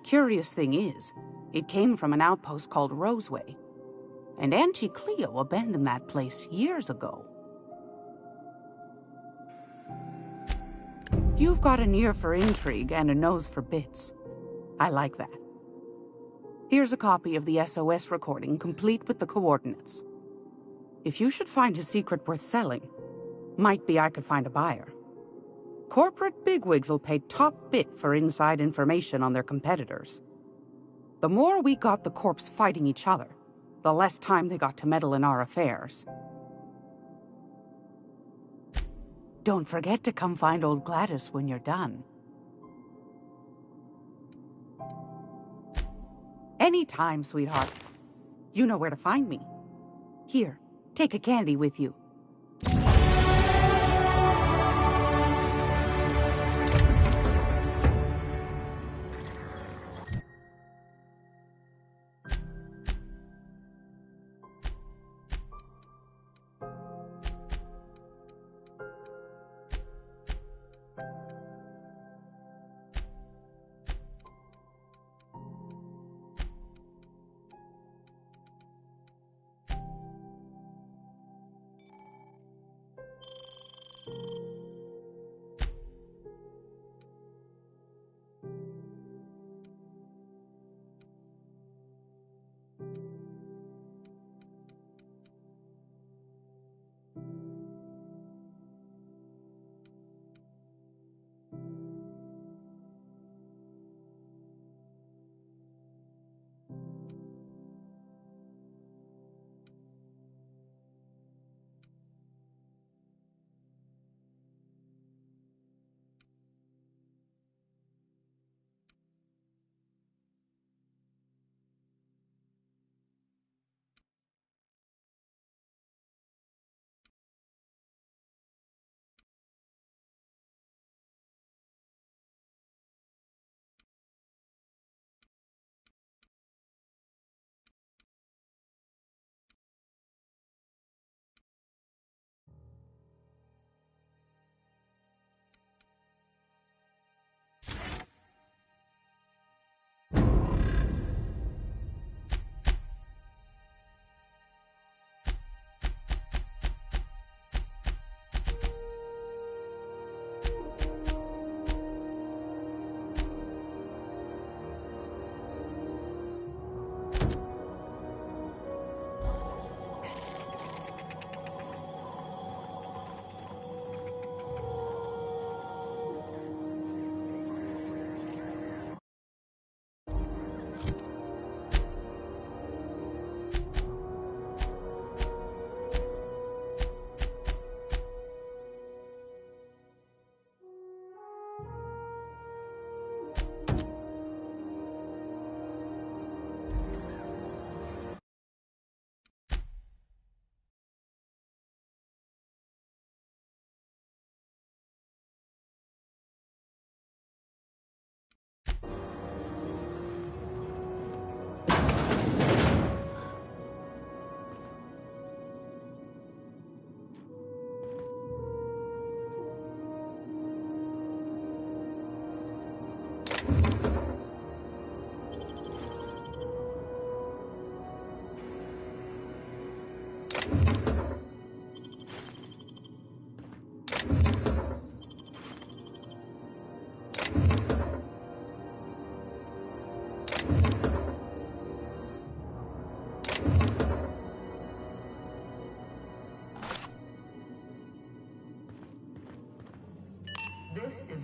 Curious thing is, it came from an outpost called Roseway. And Auntie Cleo abandoned that place years ago. You've got an ear for intrigue and a nose for bits. I like that. Here's a copy of the SOS recording, complete with the coordinates. If you should find a secret worth selling, might be I could find a buyer. Corporate bigwigs will pay top bit for inside information on their competitors. The more we got the corps fighting each other, the less time they got to meddle in our affairs. Don't forget to come find old Gladys when you're done. Anytime, sweetheart. You know where to find me. Here, take a candy with you.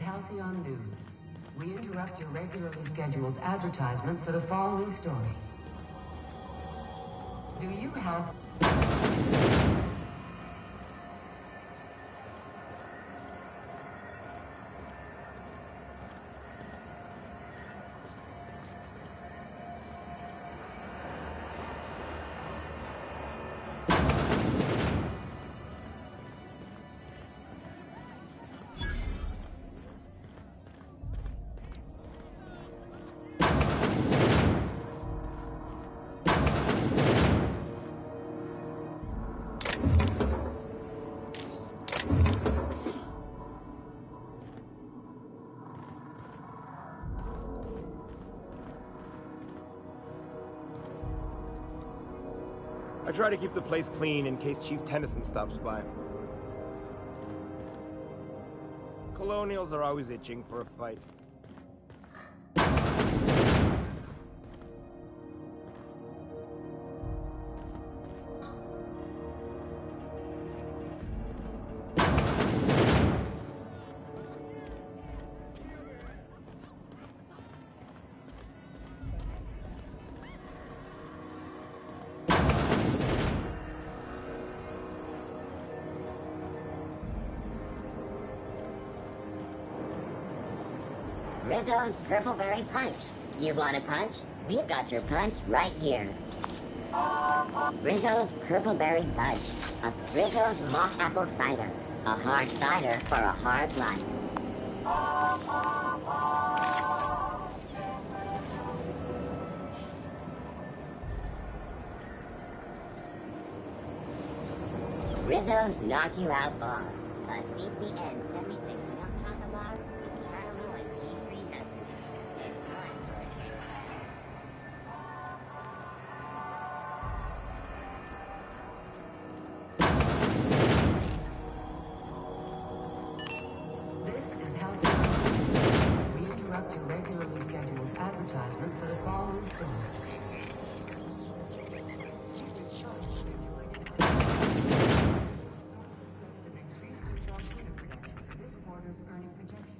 Halcyon News. We interrupt your regularly scheduled advertisement for the following story. Do you have... I try to keep the place clean in case Chief Tennyson stops by. Colonials are always itching for a fight. Rizzo's Purpleberry Punch. You want a punch? We've got your punch right here. Rizzo's Purpleberry Budge. A Rizzo's Mock Apple Cider. A hard cider for a hard life. Rizzo's Knock You Out Bar. A CCN 76 milk chocolate bar with caramel and pea-free nuts. It's time for a cake. This is Halcyon. We interrupt your regularly scheduled advertisement for the following story. This quarter's earning projections.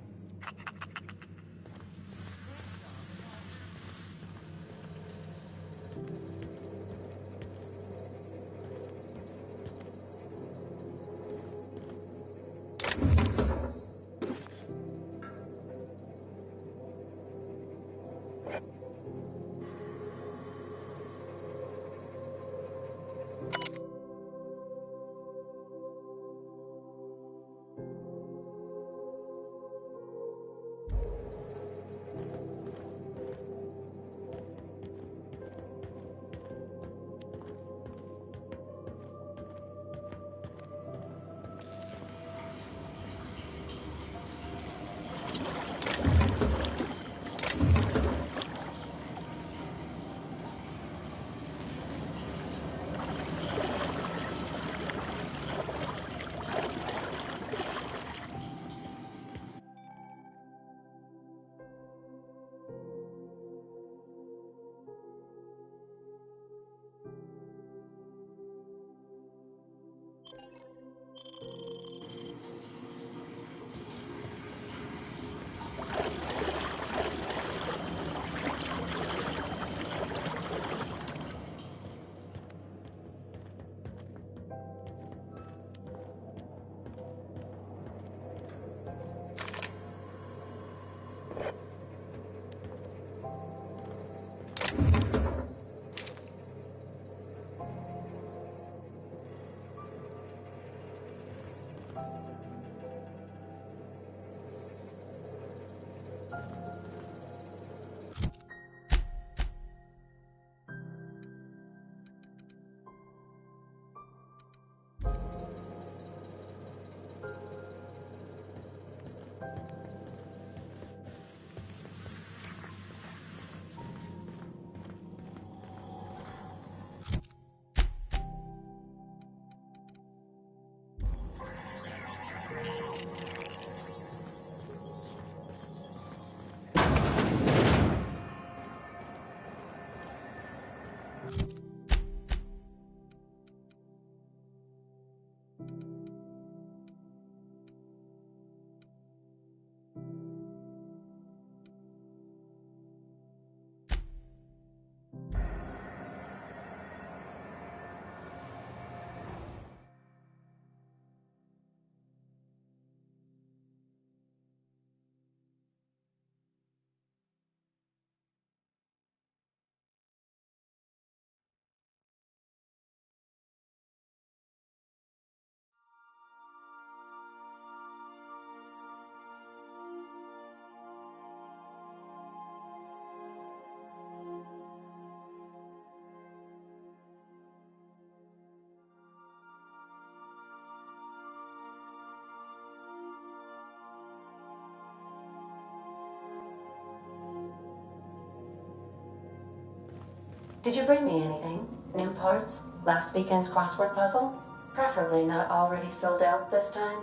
Did you bring me anything? New parts? Last weekend's crossword puzzle? Preferably not already filled out this time.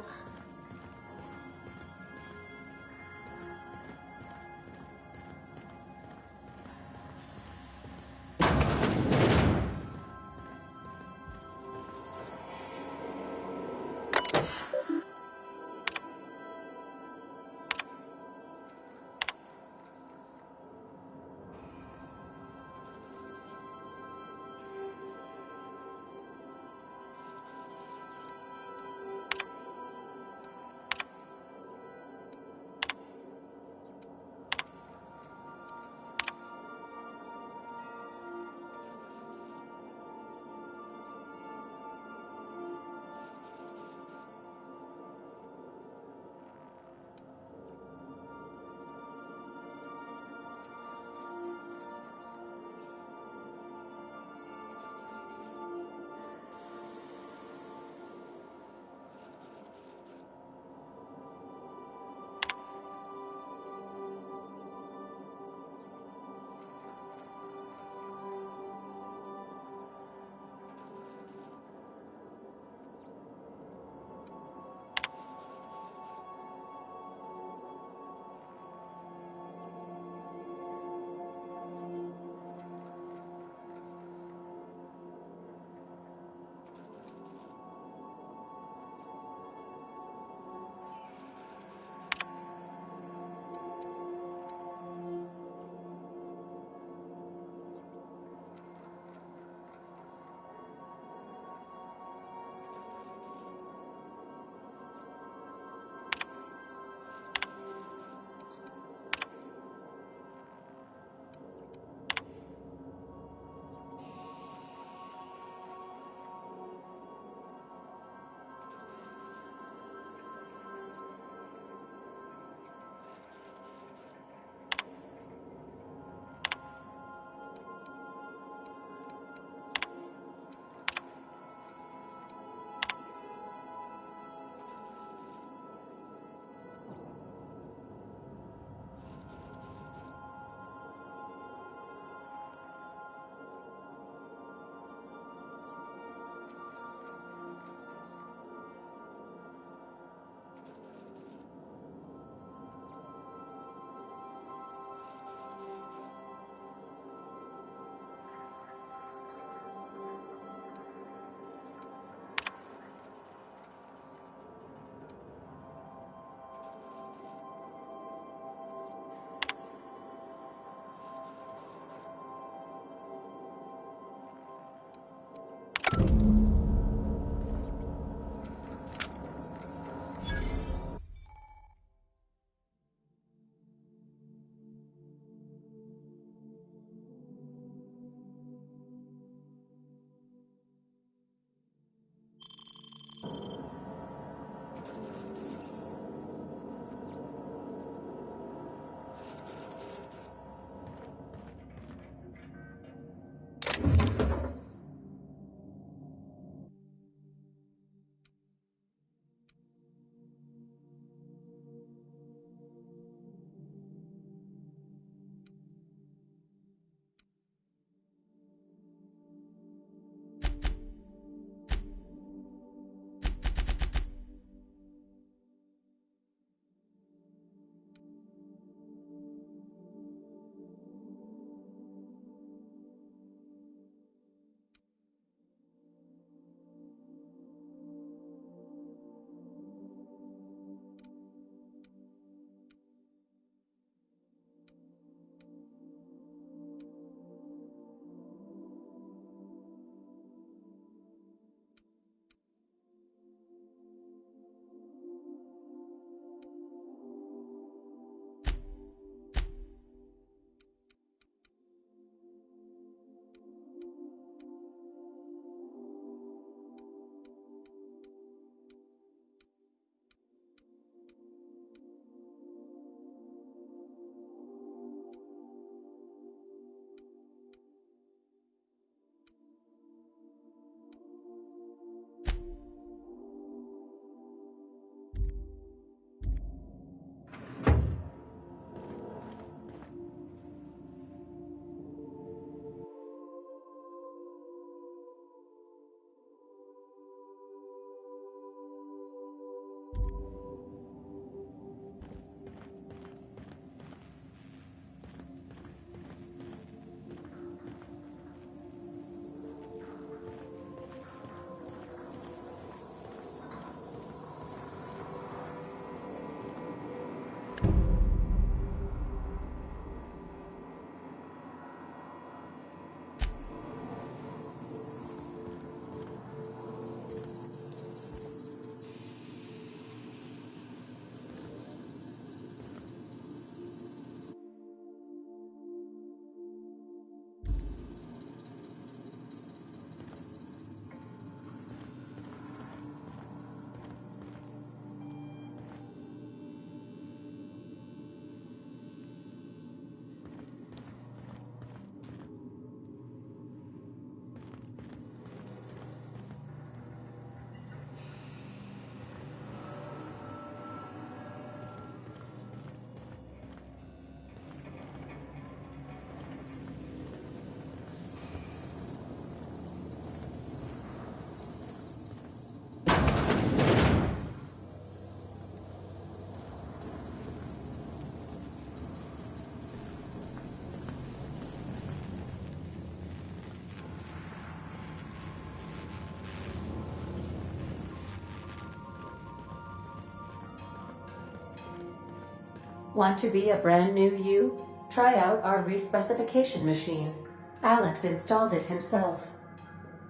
Want to be a brand new you? Try out our respecification machine. Alex installed it himself.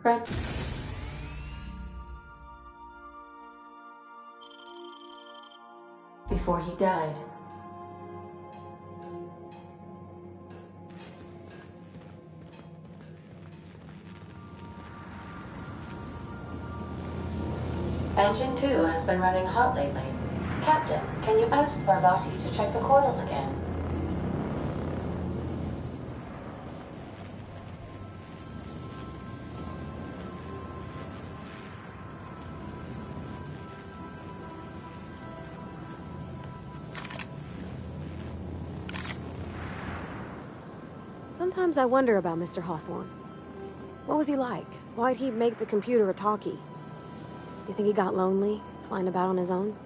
Right. Before he died. Engine 2 has been running hot lately. Captain, can you ask Parvati to check the coils again? Sometimes I wonder about Mr. Hawthorne. What was he like? Why'd he make the computer a talkie? You think he got lonely, flying about on his own?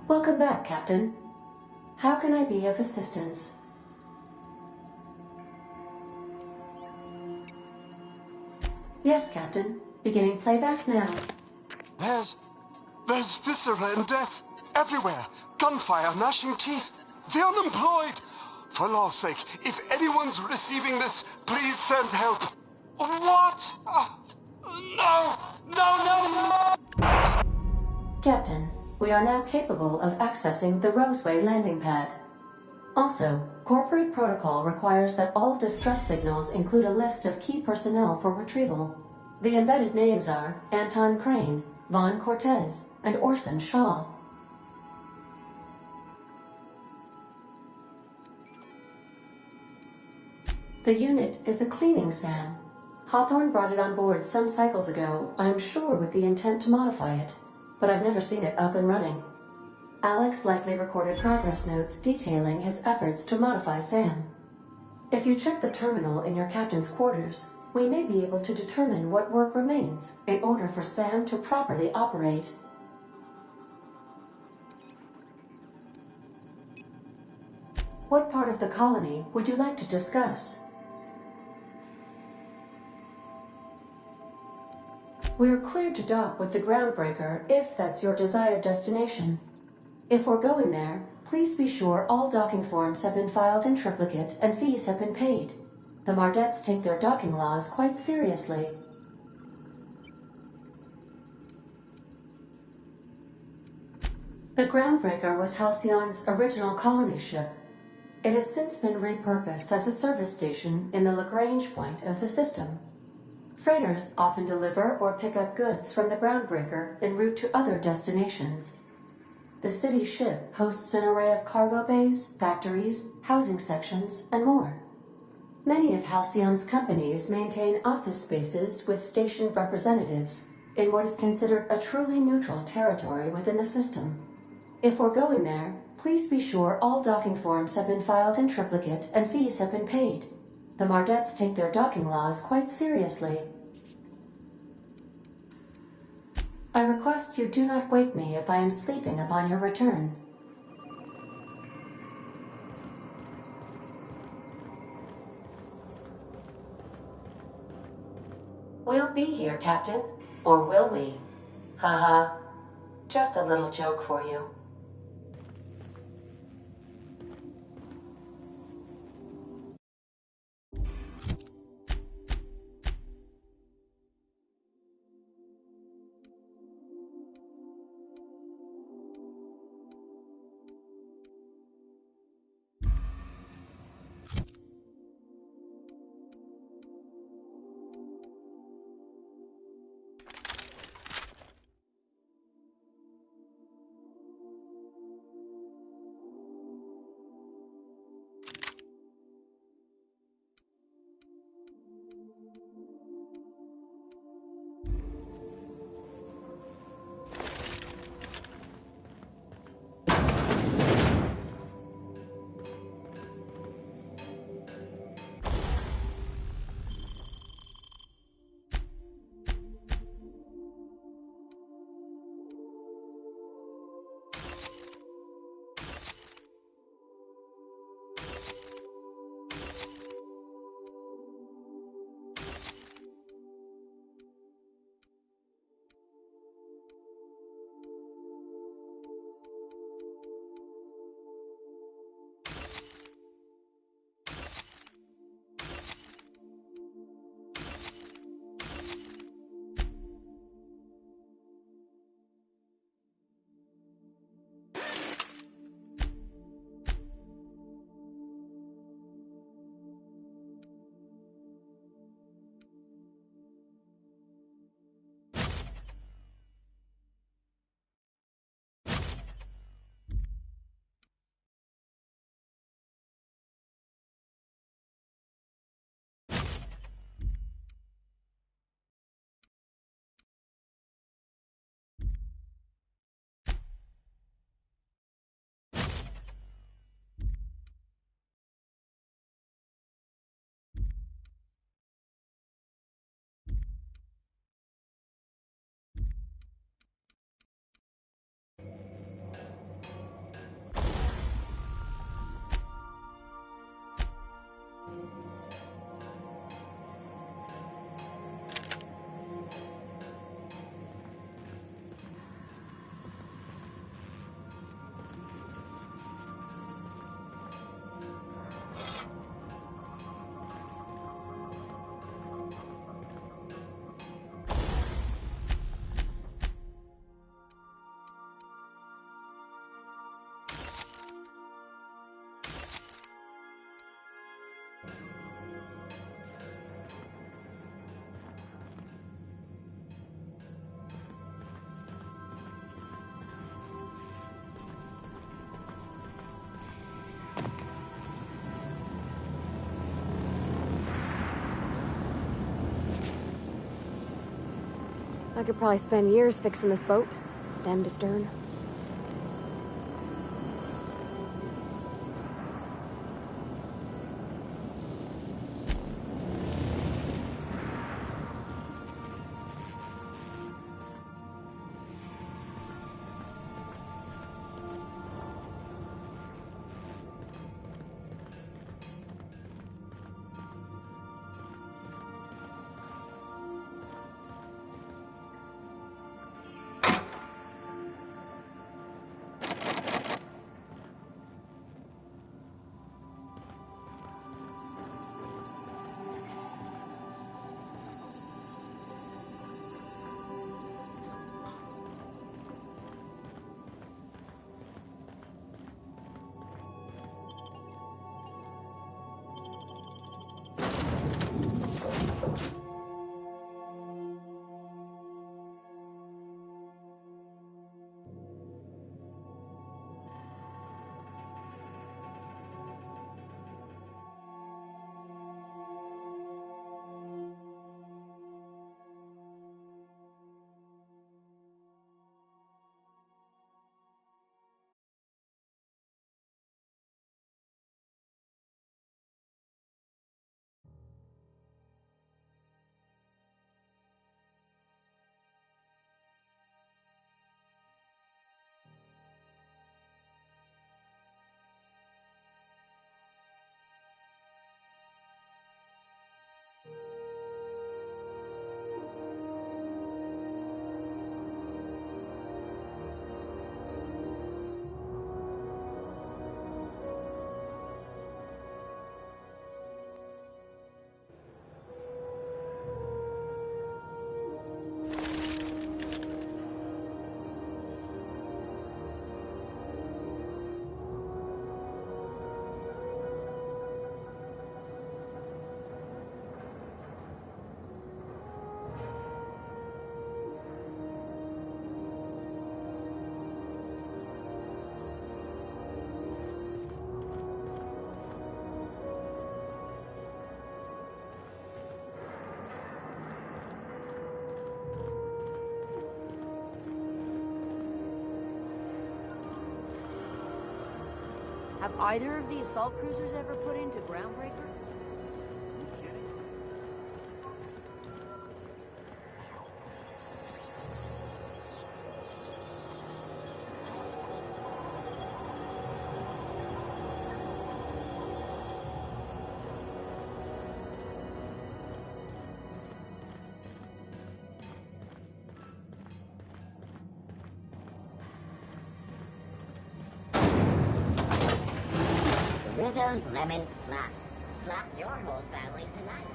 Welcome back, Captain. How can I be of assistance? Yes, Captain. Beginning playback now. There's viscera and death everywhere. Gunfire, gnashing teeth. The unemployed. For law's sake, if anyone's receiving this, please send help. What? No! No, no! Captain, we are now capable of accessing the Roseway landing pad. Also, corporate protocol requires that all distress signals include a list of key personnel for retrieval. The embedded names are Anton Crane, Vaughn Cortez, and Orson Shaw. The unit is a cleaning SAM. Hawthorne brought it on board some cycles ago, I'm sure with the intent to modify it, but I've never seen it up and running. Alex likely recorded progress notes detailing his efforts to modify SAM. If you check the terminal in your captain's quarters, we may be able to determine what work remains in order for SAM to properly operate. What part of the colony would you like to discuss? We're cleared to dock with the Groundbreaker if that's your desired destination. If we're going there, please be sure all docking forms have been filed in triplicate and fees have been paid. The Mardettes take their docking laws quite seriously. The Groundbreaker was Halcyon's original colony ship. It has since been repurposed as a service station in the Lagrange point of the system. Freighters often deliver or pick up goods from the Groundbreaker en route to other destinations. The city ship hosts an array of cargo bays, factories, housing sections, and more. Many of Halcyon's companies maintain office spaces with stationed representatives in what is considered a truly neutral territory within the system. If we're going there, please be sure all docking forms have been filed in triplicate and fees have been paid. The Mardettes take their docking laws quite seriously. I request you do not wake me if I am sleeping upon your return. We'll be here, Captain. Or will we? Haha. Just a little joke for you. I could probably spend years fixing this boat, stem to stern. Have either of the assault cruisers ever put into Groundbreaker? Rizzo's Lemon Slap. Slap your whole family tonight.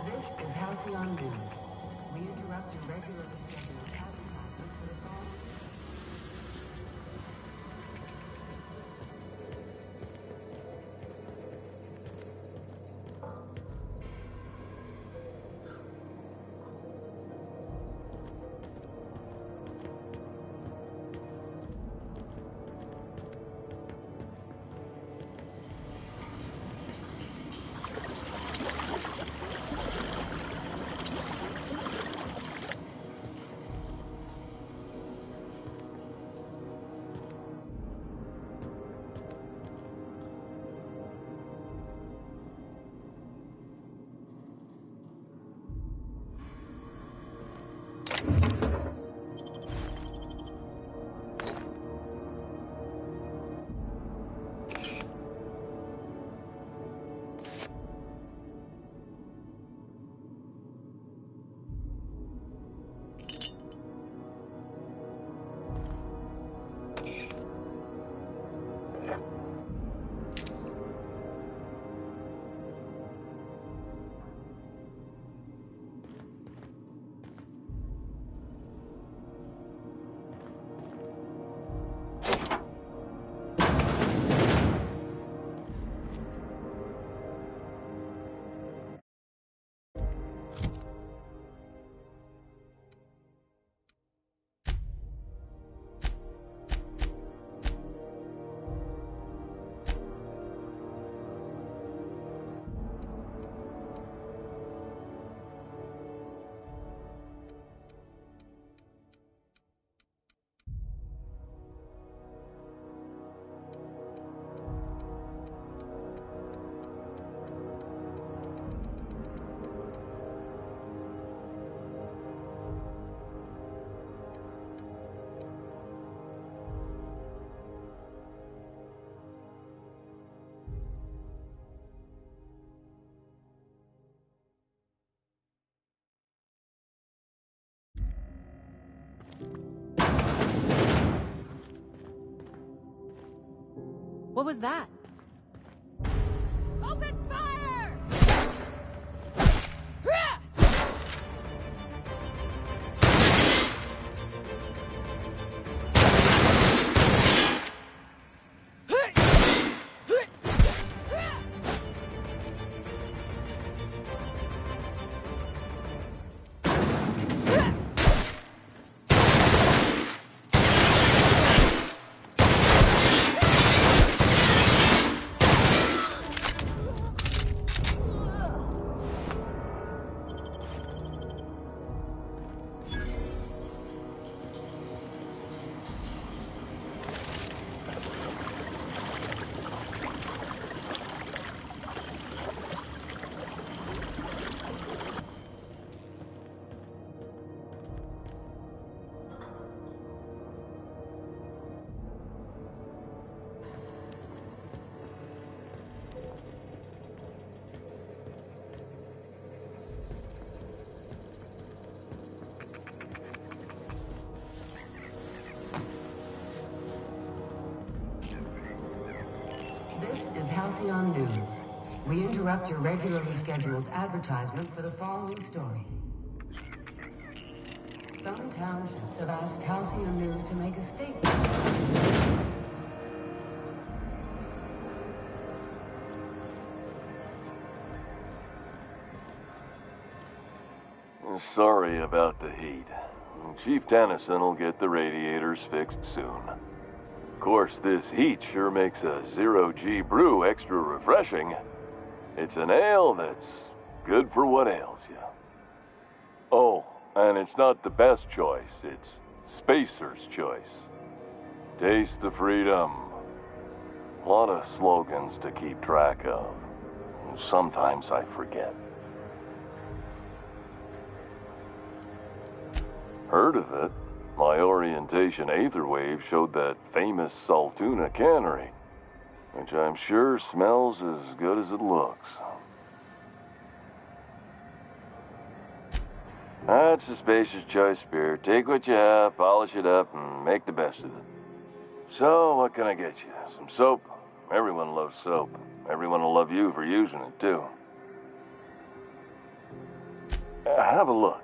This is Halcyon News. We interrupt your regularly scheduled advertisement for the following. What was that? Open fire! This is Halcyon News. We interrupt your regularly scheduled advertisement for the following story. Some townships have asked Halcyon News to make a statement. Sorry about the heat. Chief Tennyson will get the radiators fixed soon. Of course, this heat sure makes a zero-G brew extra refreshing. It's an ale that's good for what ails you. Oh, and it's not the best choice, it's Spacer's choice. Taste the freedom. A lot of slogans to keep track of. Sometimes I forget. Heard of it? My orientation Aetherwave showed that famous Saltuna cannery, which I'm sure smells as good as it looks. That's a Spacer's Choice beer. Take what you have, polish it up, and make the best of it. So, what can I get you? Some soap? Everyone loves soap. Everyone will love you for using it, too. Have a look.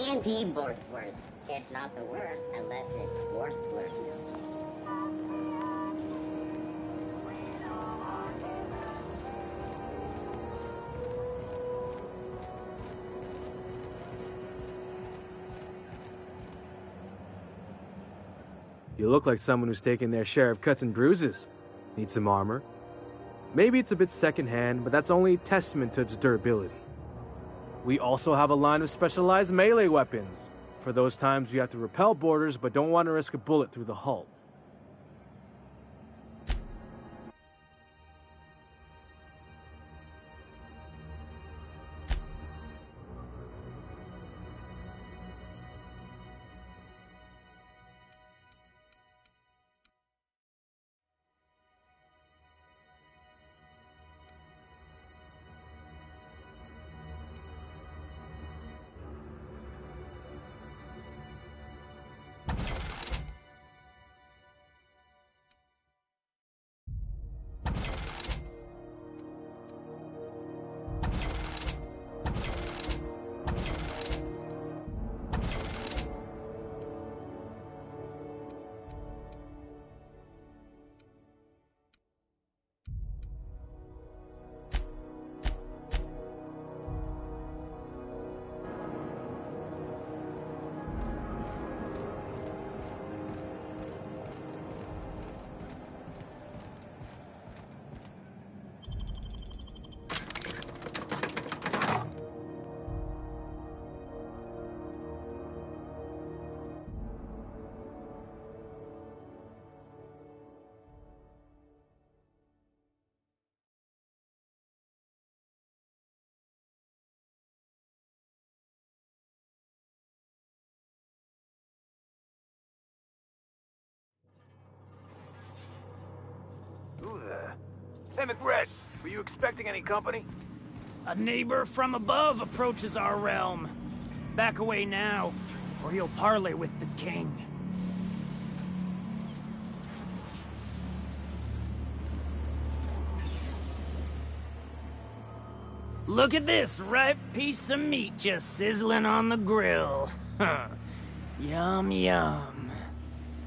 can be worse. It's not the worst unless it's worst. You look like someone who's taken their share of cuts and bruises. Need some armor? Maybe it's a bit secondhand, but that's only a testament to its durability. We also have a line of specialized melee weapons, for those times you have to repel boarders but don't want to risk a bullet through the hull. Who the... Hey, McRed, were you expecting any company? A neighbor from above approaches our realm. Back away now, or he'll parley with the king. Look at this ripe piece of meat just sizzling on the grill. Yum, yum.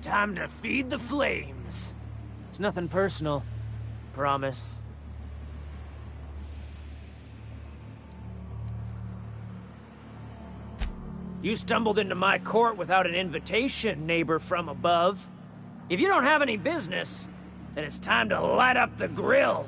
Time to feed the flames. It's nothing personal. Promise. You stumbled into my court without an invitation, neighbor from above. If you don't have any business, then it's time to light up the grill.